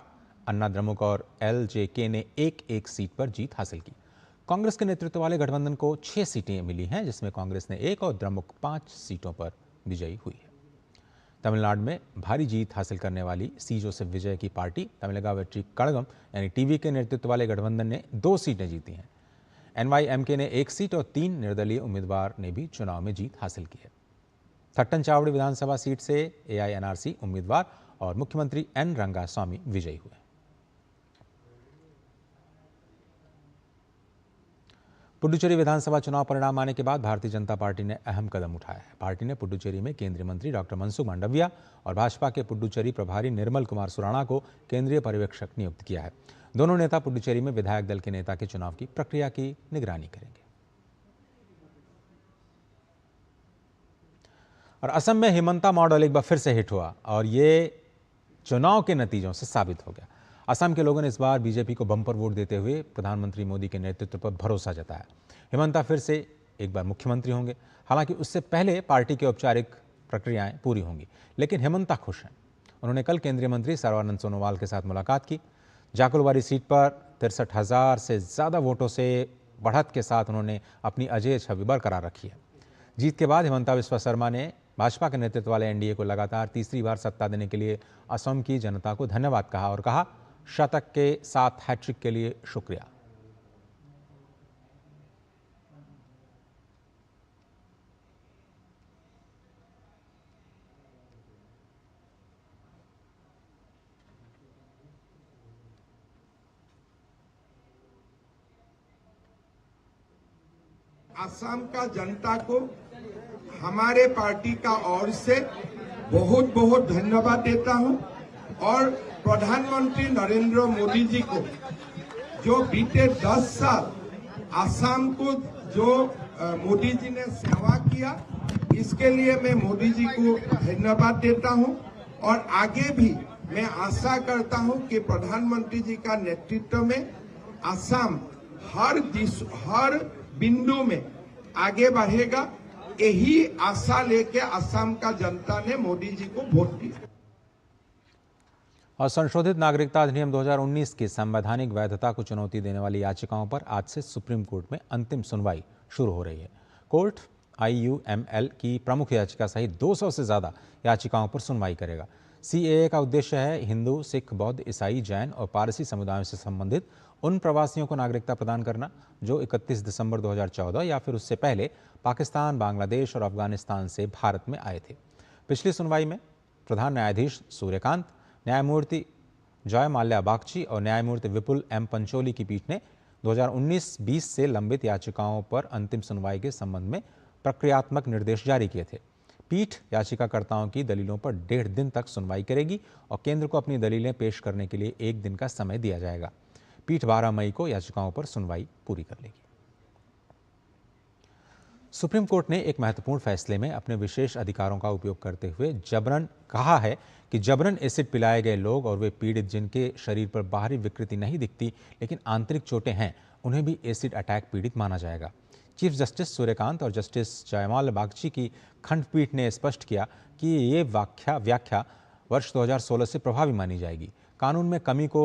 अन्ना द्रमुक और LJK ने 1-1 सीट पर जीत हासिल की। कांग्रेस के नेतृत्व वाले गठबंधन को 6 सीटें मिली हैं, जिसमें कांग्रेस ने 1 और द्रमुक 5 सीटों पर विजयी हुई है। तमिलनाडु में भारी जीत हासिल करने वाली सी जोसेफ विजय की पार्टी तमिलगा वेट्री कड़गम यानी टीवी के नेतृत्व वाले गठबंधन ने 2 सीटें जीती हैं। NYMK ने 1 सीट और 3 निर्दलीय उम्मीदवार ने भी चुनाव में जीत हासिल की है। थट्टन चावड़ी विधानसभा सीट से AINRC उम्मीदवार और मुख्यमंत्री N रंगास्वामी विजयी हुए। पुडुचेरी विधानसभा चुनाव परिणाम आने के बाद भारतीय जनता पार्टी ने अहम कदम उठाया है। पार्टी ने पुडुचेरी में केंद्रीय मंत्री डॉक्टर मनसुख मांडविया और भाजपा के पुडुचेरी प्रभारी निर्मल कुमार सुराणा को केंद्रीय पर्यवेक्षक नियुक्त किया है। दोनों नेता पुडुचेरी में विधायक दल के नेता के चुनाव की प्रक्रिया की निगरानी करेंगे। और असम में हिमंता मॉडल एक बार फिर से हिट हुआ और ये चुनाव के नतीजों से साबित हो गया। असम के लोगों ने इस बार बीजेपी को बम्पर वोट देते हुए प्रधानमंत्री मोदी के नेतृत्व पर भरोसा जताया। हिमंता फिर से एक बार मुख्यमंत्री होंगे। हालांकि उससे पहले पार्टी की औपचारिक प्रक्रियाएं पूरी होंगी, लेकिन हिमंता खुश हैं। उन्होंने कल केंद्रीय मंत्री सर्बानंद सोनोवाल के साथ मुलाकात की। जाकुलवारी सीट पर 63,000 से ज़्यादा वोटों से बढ़त के साथ उन्होंने अपनी अजेय छवि बरकरार रखी है। जीत के बाद हिमंता बिस्वा शर्मा ने भाजपा के नेतृत्व वाले NDA को लगातार तीसरी बार सत्ता देने के लिए असम की जनता को धन्यवाद कहा और कहा, शतक के साथ हैट्रिक के लिए शुक्रिया। असम का जनता को हमारे पार्टी का ओर से बहुत बहुत धन्यवाद देता हूं और प्रधानमंत्री नरेंद्र मोदी जी को जो बीते 10 साल असम को जो मोदी जी ने सेवा किया, इसके लिए मैं मोदी जी को धन्यवाद देता हूं और आगे भी मैं आशा करता हूं कि प्रधानमंत्री जी का नेतृत्व में असम हर बिंदु में आगे बढ़ेगा। यही आशा लेके असम का जनता ने मोदी जी को वोट दिया। और संशोधित नागरिकता अधिनियम 2019 की संवैधानिक वैधता को चुनौती देने वाली याचिकाओं पर आज से सुप्रीम कोर्ट में अंतिम सुनवाई शुरू हो रही है। कोर्ट IUML की प्रमुख याचिका सहित 200 से ज्यादा याचिकाओं पर सुनवाई करेगा। CAA का उद्देश्य है हिंदू, सिख, बौद्ध, ईसाई, जैन और पारसी समुदायों से संबंधित उन प्रवासियों को नागरिकता प्रदान करना जो 31 दिसंबर 2014 या फिर उससे पहले पाकिस्तान, बांग्लादेश और अफगानिस्तान से भारत में आए थे। पिछली सुनवाई में प्रधान न्यायाधीश सूर्यकांत, न्यायमूर्ति जय माल्या बागची और न्यायमूर्ति विपुल M पंचोली की पीठ ने 2019-20 से लंबित याचिकाओं पर अंतिम सुनवाई के संबंध में प्रक्रियात्मक निर्देश जारी किए थे। पीठ याचिकाकर्ताओं की दलीलों पर 1.5 दिन तक सुनवाई करेगी और केंद्र को अपनी दलीलें पेश करने के लिए 1 दिन का समय दिया जाएगा। पीठ 12 मई को याचिकाओं पर सुनवाई पूरी कर लेगी। सुप्रीम कोर्ट ने एक महत्वपूर्ण फैसले में अपने विशेष अधिकारों का उपयोग करते हुए कहा है कि जबरन एसिड पिलाए गए लोग और वे पीड़ित जिनके शरीर पर बाहरी विकृति नहीं दिखती लेकिन आंतरिक चोटें हैं, उन्हें भी एसिड अटैक पीड़ित माना जाएगा। चीफ जस्टिस सूर्यकांत और जस्टिस जयमाल बागची की खंडपीठ ने स्पष्ट किया कि ये व्याख्या वर्ष 2016 से प्रभावी मानी जाएगी। कानून में कमी को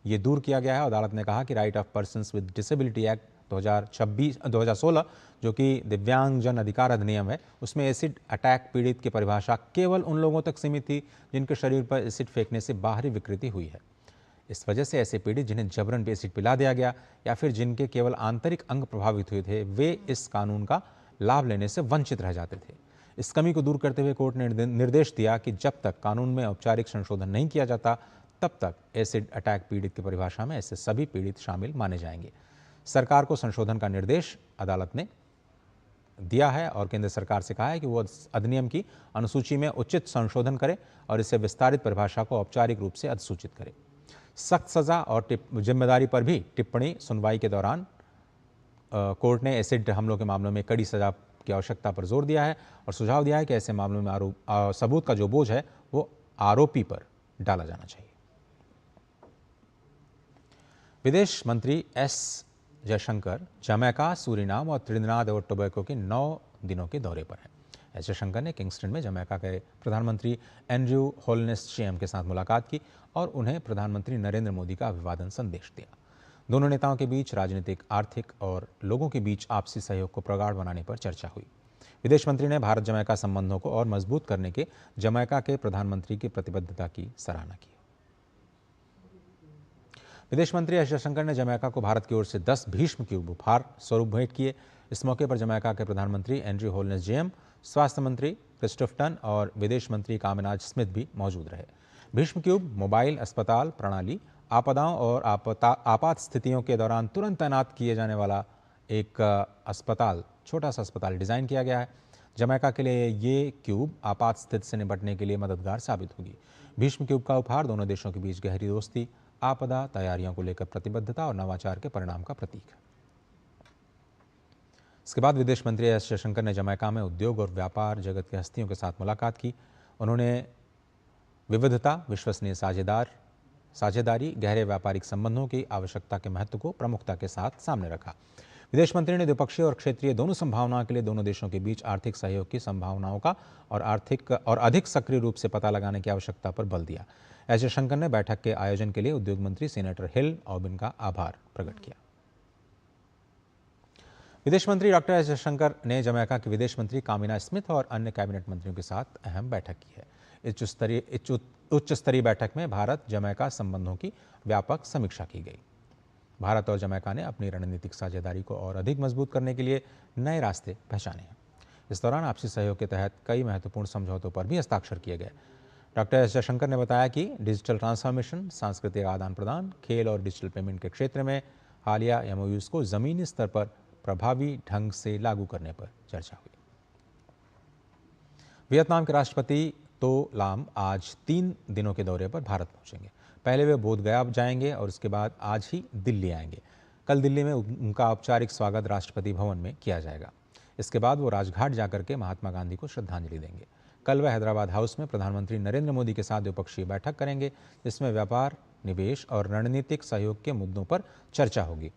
ये दूर किया गया है। अदालत ने कहा कि right of persons with disability act 2016 जो कि दिव्यांगजन अधिकार अधिनियम है, उसमें एसिड अटैक पीड़ित की परिभाषा केवल उन लोगों तक सीमित थी जिनके शरीर पर एसिड फेंकने से बाहरी विकृति हुई है। इस वजह से ऐसे पीड़ित जिन्हें जबरन एसिड पिला दिया गया या फिर जिनके केवल आंतरिक अंग प्रभावित हुए थे, वे इस कानून का लाभ लेने से वंचित रह जाते थे। इस कमी को दूर करते हुए कोर्ट ने निर्देश दिया कि जब तक कानून में औपचारिक संशोधन नहीं किया जाता तब तक एसिड अटैक पीड़ित की परिभाषा में ऐसे सभी पीड़ित शामिल माने जाएंगे। सरकार को संशोधन का निर्देश अदालत ने दिया है और केंद्र सरकार से कहा है कि वो अधिनियम की अनुसूची में उचित संशोधन करे और इसे विस्तारित परिभाषा को औपचारिक रूप से अधिसूचित करे। सख्त सजा और जिम्मेदारी पर भी टिप्पणी सुनवाई के दौरान कोर्ट ने एसिड हमलों के मामलों में कड़ी सजा की आवश्यकता पर जोर दिया है और सुझाव दिया है कि ऐसे मामलों में सबूत का जो बोझ है वो आरोपी पर डाला जाना चाहिए। विदेश मंत्री S जयशंकर जमैका, सूरीनाम और त्रिनिदाद और टोबैगो के 9 दिनों के दौरे पर हैं। एस जयशंकर ने किंगस्टन में जमैका के प्रधानमंत्री एंड्रयू होलनेस-चैम के साथ मुलाकात की और उन्हें प्रधानमंत्री नरेंद्र मोदी का अभिवादन संदेश दिया। दोनों नेताओं के बीच राजनीतिक, आर्थिक और लोगों के बीच आपसी सहयोग को प्रगाढ़ बनाने पर चर्चा हुई। विदेश मंत्री ने भारत जमैका संबंधों को और मजबूत करने के जमैका के प्रधानमंत्री की प्रतिबद्धता की सराहना की। विदेश मंत्री एस जयशंकर ने जमैका को भारत की ओर से 10 भीष्म क्यूब उपहार स्वरूप भेंट किए। इस मौके पर जमैका के प्रधानमंत्री एंड्रयू होलनेस-चैम, स्वास्थ्य मंत्री क्रिस्टोफर और विदेश मंत्री कामनाज स्मिथ भी मौजूद रहे। भीष्म क्यूब मोबाइल अस्पताल प्रणाली आपदाओं और आपात स्थितियों के दौरान तुरंत तैनात किए जाने वाला एक अस्पताल, छोटा सा अस्पताल डिज़ाइन किया गया है। जमैका के लिए ये क्यूब आपात स्थिति से निपटने के लिए मददगार साबित होगी। भीष्म क्यूब का उपहार दोनों देशों के बीच गहरी दोस्ती, आपदा तैयारियों को लेकर प्रतिबद्धता और नवाचार के परिणाम का प्रतीक है। इसके बाद विदेश मंत्री एस जयशंकर ने जमैका में उद्योग और व्यापार जगत की हस्तियों के साथ मुलाकात की। उन्होंने विविधता, विश्वसनीय साझेदारी, गहरे व्यापारिक संबंधों की आवश्यकता के महत्व को प्रमुखता के साथ सामने रखा। विदेश मंत्री ने द्विपक्षीय और क्षेत्रीय दोनों संभावनाओं के लिए दोनों देशों के बीच आर्थिक सहयोग की संभावनाओं का और अधिक सक्रिय रूप से पता लगाने की आवश्यकता पर बल दिया। एस जयशंकर ने बैठक के आयोजन के लिए उद्योग मंत्री सीनेटर हिल ऑबिन का आभार प्रकट किया। विदेश मंत्री डॉक्टर एस जयशंकर ने जमैका के विदेश मंत्री कामिना स्मिथ और अन्य कैबिनेट मंत्रियों के साथ अहम बैठक की है। उच्च स्तरीय बैठक में भारत जमैका संबंधों की व्यापक समीक्षा की गई। भारत और जमैका ने अपनी रणनीतिक साझेदारी को और अधिक मजबूत करने के लिए नए रास्ते पहचाने हैं। इस दौरान आपसी सहयोग के तहत कई महत्वपूर्ण समझौतों पर भी हस्ताक्षर किए गए। डॉक्टर एस जयशंकर ने बताया कि डिजिटल ट्रांसफॉर्मेशन, सांस्कृतिक आदान प्रदान, खेल और डिजिटल पेमेंट के क्षेत्र में हालिया MOUs को जमीनी स्तर पर प्रभावी ढंग से लागू करने पर चर्चा हुई। वियतनाम के राष्ट्रपति तो लाम आज 3 दिनों के दौरे पर भारत पहुंचेंगे। पहले वे बोधगया जाएंगे और उसके बाद आज ही दिल्ली आएंगे। कल दिल्ली में उनका औपचारिक स्वागत राष्ट्रपति भवन में किया जाएगा। इसके बाद वो राजघाट जाकर के महात्मा गांधी को श्रद्धांजलि देंगे। कल वह हैदराबाद हाउस में प्रधानमंत्री नरेंद्र मोदी के साथ द्विपक्षीय बैठक करेंगे, जिसमें व्यापार, निवेश और रणनीतिक सहयोग के मुद्दों पर चर्चा होगी।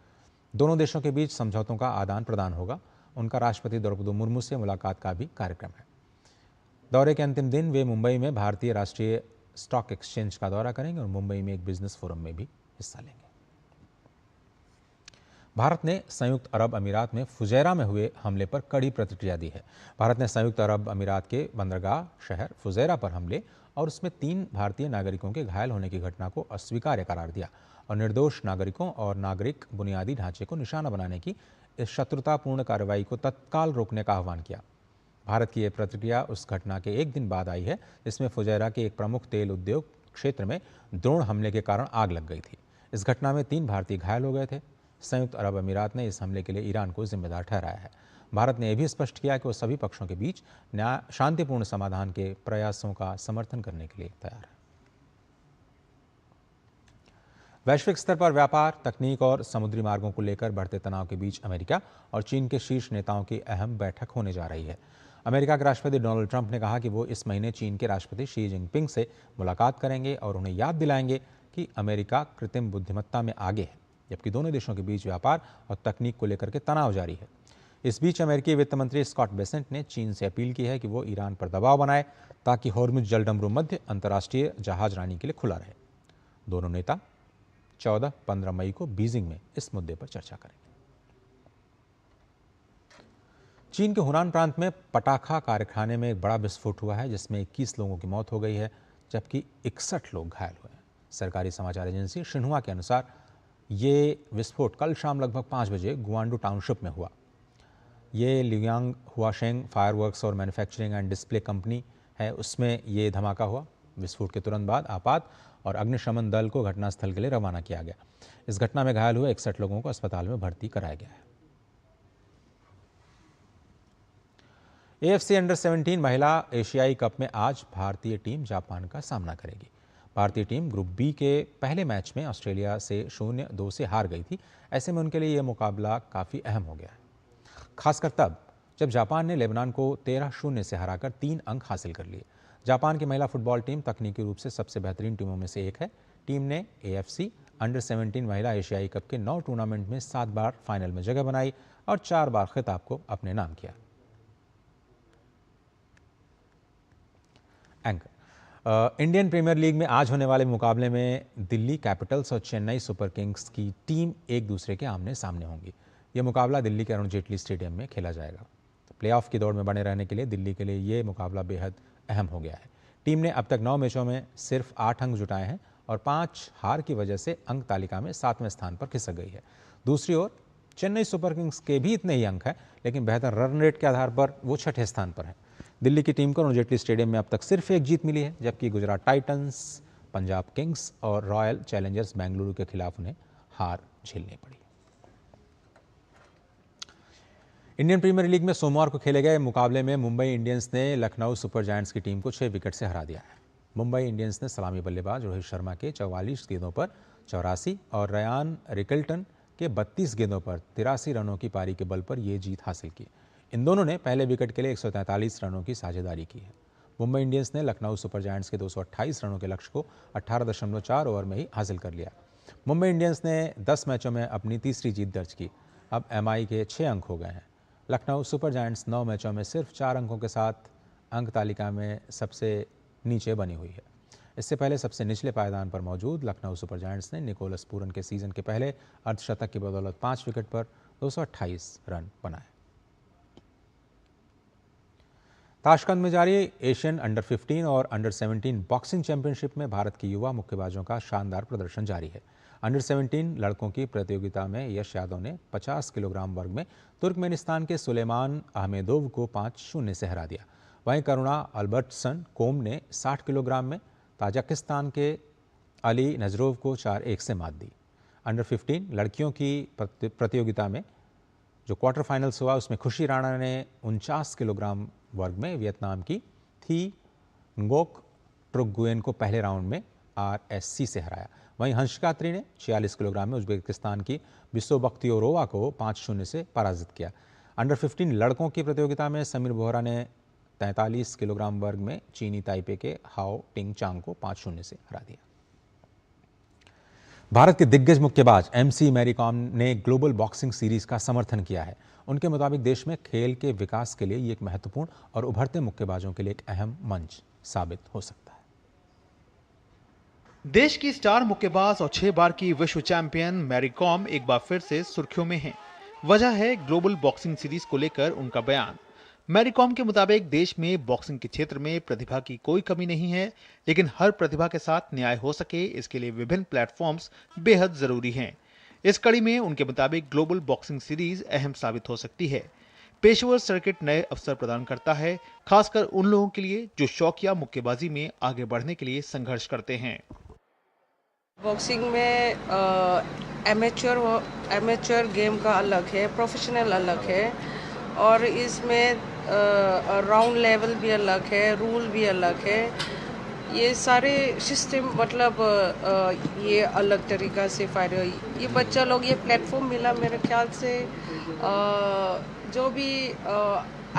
दोनों देशों के बीच समझौतों का आदान प्रदान होगा। उनका राष्ट्रपति द्रौपदी मुर्मू से मुलाकात का भी कार्यक्रम है। दौरे के अंतिम दिन वे मुंबई में भारतीय राष्ट्रीय स्टॉक एक्सचेंज का दौरा करेंगे और मुंबई में एक बिजनेस फोरम में भी हिस्सा लेंगे। भारत ने संयुक्त अरब अमीरात में फुजैरा में हुए हमले पर कड़ी प्रतिक्रिया दी है। भारत ने संयुक्त अरब अमीरात के बंदरगाह शहर फुजैरा पर हमले और उसमें 3 भारतीय नागरिकों के घायल होने की घटना को अस्वीकार्य करार दिया और निर्दोष नागरिकों और नागरिक बुनियादी ढांचे को निशाना बनाने की इस शत्रुतापूर्ण कार्रवाई को तत्काल रोकने का आह्वान किया। भारत की यह प्रतिक्रिया उस घटना के एक दिन बाद आई है जिसमें फुजैरा के एक प्रमुख तेल उद्योग क्षेत्र में ड्रोन हमले के कारण आग लग गई थी। इस घटना में 3 भारतीय घायल हो गए थे। संयुक्त अरब अमीरात ने इस हमले के लिए ईरान को जिम्मेदार ठहराया है। भारत ने यह भी स्पष्ट किया कि वो सभी पक्षों के बीच शांतिपूर्ण समाधान के प्रयासों का समर्थन करने के लिए तैयार है। वैश्विक स्तर पर व्यापार, तकनीक और समुद्री मार्गों को लेकर बढ़ते तनाव के बीच अमेरिका और चीन के शीर्ष नेताओं की अहम बैठक होने जा रही है। अमेरिका के राष्ट्रपति डोनाल्ड ट्रंप ने कहा कि वो इस महीने चीन के राष्ट्रपति शी जिनपिंग से मुलाकात करेंगे और उन्हें याद दिलाएंगे कि अमेरिका कृत्रिम बुद्धिमत्ता में आगे है, जबकि दोनों देशों के बीच व्यापार और तकनीक को लेकर के तनाव जारी है। इस बीच अमेरिकी वित्त मंत्री स्कॉट बेसेंट ने चीन से अपील की है कि वो ईरान पर दबाव बनाए ताकि हॉर्मुज जलडमरू मध्य अंतर्राष्ट्रीय जहाजरानी के लिए खुला रहे। दोनों नेता 14-15 मई को बीजिंग में इस मुद्दे पर चर्चा करेंगे। चीन के हुनान प्रांत में पटाखा कारखाने में एक बड़ा विस्फोट हुआ है, जिसमें 21 लोगों की मौत हो गई है, जबकि 61 लोग घायल हुए हैं। सरकारी समाचार एजेंसी शिन्हुआ के अनुसार ये विस्फोट कल शाम लगभग 5 बजे गुआंडू टाउनशिप में हुआ। ये लियांग हुआशेंग फायरवर्क्स और मैन्युफैक्चरिंग एंड डिस्प्ले कंपनी है, उसमें ये धमाका हुआ। विस्फोट के तुरंत बाद आपात और अग्निशमन दल को घटनास्थल के लिए रवाना किया गया। इस घटना में घायल हुए 61 लोगों को अस्पताल में भर्ती कराया गया है। AFC अंडर 17 महिला एशियाई कप में आज भारतीय टीम जापान का सामना करेगी। भारतीय टीम ग्रुप बी के पहले मैच में ऑस्ट्रेलिया से 0-2 से हार गई थी। ऐसे में उनके लिए यह मुकाबला काफ़ी अहम हो गया है, खासकर तब जब जापान ने लेबनान को 13-0 से हराकर 3 अंक हासिल कर लिए। जापान की महिला फुटबॉल टीम तकनीकी रूप से सबसे बेहतरीन टीमों में से एक है। टीम ने AFC अंडर 17 महिला एशियाई कप के 9 टूर्नामेंट में 7 बार फाइनल में जगह बनाई और 4 बार खिताब को अपने नाम किया। इंडियन प्रीमियर लीग में आज होने वाले मुकाबले में दिल्ली कैपिटल्स और चेन्नई सुपर किंग्स की टीम एक दूसरे के आमने सामने होंगी। यह मुकाबला दिल्ली के अरुण जेटली स्टेडियम में खेला जाएगा। प्लेऑफ की दौड़ में बने रहने के लिए दिल्ली के लिए यह मुकाबला बेहद अहम हो गया है। टीम ने अब तक 9 मैचों में सिर्फ 8 अंक जुटाए हैं और 5 हार की वजह से अंक तालिका में 7वें स्थान पर खिसक गई है। दूसरी ओर चेन्नई सुपर किंग्स के भी इतने ही अंक हैं, लेकिन बेहतर रन रेट के आधार पर वो 6ठे स्थान पर है। दिल्ली की टीम को अरुण जेटली स्टेडियम में अब तक सिर्फ एक जीत मिली है, जबकि गुजरात टाइटंस, पंजाब किंग्स और रॉयल चैलेंजर्स बेंगलुरु के खिलाफ उन्हें हार झेलनी पड़ी। इंडियन प्रीमियर लीग में सोमवार को खेले गए मुकाबले में मुंबई इंडियंस ने लखनऊ सुपर जायंट्स की टीम को 6 विकेट से हरा दिया है। मुंबई इंडियंस ने सलामी बल्लेबाज रोहित शर्मा के 44 गेंदों पर 84 और रयान रिकल्टन के 32 गेंदों पर 83 रनों की पारी के बल पर यह जीत हासिल की। इन दोनों ने पहले विकेट के लिए 143 रनों की साझेदारी की है। मुंबई इंडियंस ने लखनऊ सुपर जायंट्स के 228 रनों के लक्ष्य को 18.4 ओवर में ही हासिल कर लिया। मुंबई इंडियंस ने 10 मैचों में अपनी तीसरी जीत दर्ज की। अब एमआई के 6 अंक हो गए हैं। लखनऊ सुपर जायंट्स 9 मैचों में सिर्फ 4 अंकों के साथ अंक तालिका में सबसे नीचे बनी हुई है। इससे पहले सबसे निचले पायदान पर मौजूद लखनऊ सुपर जायंट्स ने निकोलस पूरन के सीजन के पहले अर्धशतक की बदौलत 5 विकेट पर 228 रन बनाए। ताशकंद में जारी एशियन अंडर 15 और अंडर 17 बॉक्सिंग चैंपियनशिप में भारत के युवा मुक्केबाजों का शानदार प्रदर्शन जारी है। अंडर 17 लड़कों की प्रतियोगिता में यश यादव ने 50 किलोग्राम वर्ग में तुर्कमेनिस्तान के सुलेमान अहमेदोव को 5-0 से हरा दिया। वहीं करुणा अल्बर्टसन कोम ने 60 किलोग्राम में ताजिकिस्तान के अली नजरोव को 4-1 से मात दी। अंडर 15 लड़कियों की प्रतियोगिता में जो क्वार्टर फाइनल्स हुआ उसमें खुशी राणा ने 49 किलोग्राम वर्ग में वियतनाम की थी ngoc ट्रुक को पहले राउंड में RSC से हराया। वहीं हंसिका त्री ने 46 किलोग्राम में उज्बेकिस्तान की बिसोबख्तियोरोवा को 5-0 से पराजित किया। अंडर 15 लड़कों की प्रतियोगिता में समीर बोहरा ने 43 किलोग्राम वर्ग में चीनी ताइपे के हाओ टिंग चांग को 5-0 से हरा दिया। भारत के दिग्गज मुक्केबाज MC मैरी कॉम ने ग्लोबल बॉक्सिंग सीरीज का समर्थन किया है। उनके मुताबिक देश में खेल के विकास के लिए ये एक महत्वपूर्ण और उभरते मुक्केबाजों के लिए एक अहम मंच साबित हो सकता है। देश की स्टार मुक्केबाज और 6 बार की विश्व चैंपियन मैरी कॉम एक बार फिर से सुर्खियों में हैं। वजह है ग्लोबल बॉक्सिंग सीरीज को लेकर उनका बयान। मैरी कॉम के मुताबिक देश में बॉक्सिंग के क्षेत्र में प्रतिभा की कोई कमी नहीं है, लेकिन हर प्रतिभा के साथ न्याय हो सके इसके लिए विभिन्न प्लेटफॉर्म्स बेहद जरूरी हैं। इस कड़ी में उनके मुताबिक ग्लोबल बॉक्सिंग सीरीज अहम साबित हो सकती है। पेशेवर सर्किट नए अवसर प्रदान करता है, खासकर उन लोगों के लिए जो शौकिया मुक्केबाजी में आगे बढ़ने के लिए संघर्ष करते हैं। बॉक्सिंग में एमेच्योर गेम का अलग है, प्रोफेशनल अलग है और इसमें राउंड लेवल भी अलग है, रूल भी अलग है। ये सारे सिस्टम मतलब ये अलग तरीका से फायदा। ये बच्चा लोग ये प्लेटफॉर्म मिला मेरे ख्याल से जो भी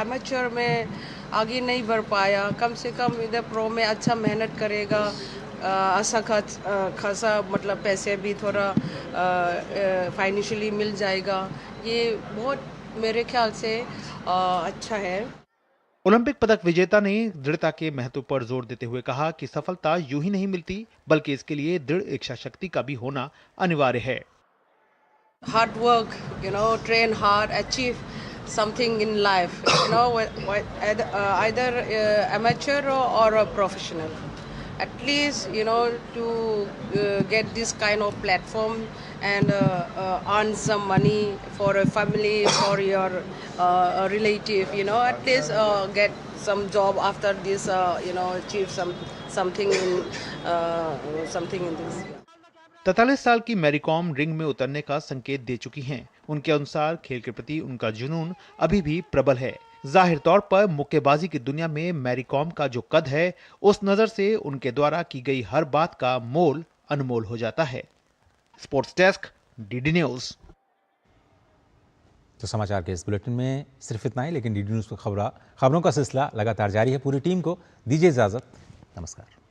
एमेच्योर में आगे नहीं बढ़ पाया, कम से कम इधर प्रो में अच्छा मेहनत करेगा, अच्छा खासा मतलब पैसे भी थोड़ा फाइनेंशियली मिल जाएगा। ये बहुत मेरे ख्याल से अच्छा है। ओलंपिक पदक विजेता ने दृढ़ता के महत्व पर जोर देते हुए कहा कि सफलता यूं ही नहीं मिलती, बल्कि इसके लिए दृढ़ इच्छा शक्ति का भी होना अनिवार्य है। Hard work, train hard, achieve something in life, either amateur or professional. At least, to get this kind of platform and earn some money for a family, for your relative, at least get some job after this, achieve something in this. 43 साल की मैरी कॉम रिंग में उतरने का संकेत दे चुकी हैं। उनके अनुसार खेल के प्रति उनका जुनून अभी भी प्रबल है। जाहिर तौर पर मुक्केबाजी की दुनिया में मैरी कॉम का जो कद है, उस नजर से उनके द्वारा की गई हर बात का मोल अनमोल हो जाता है। Sports desk, DD news. तो समाचार के इस बुलेटिन में सिर्फ इतना ही, लेकिन डीडी न्यूज पर खबरों का सिलसिला लगातार जारी है। पूरी टीम को दीजिए इजाजत। नमस्कार।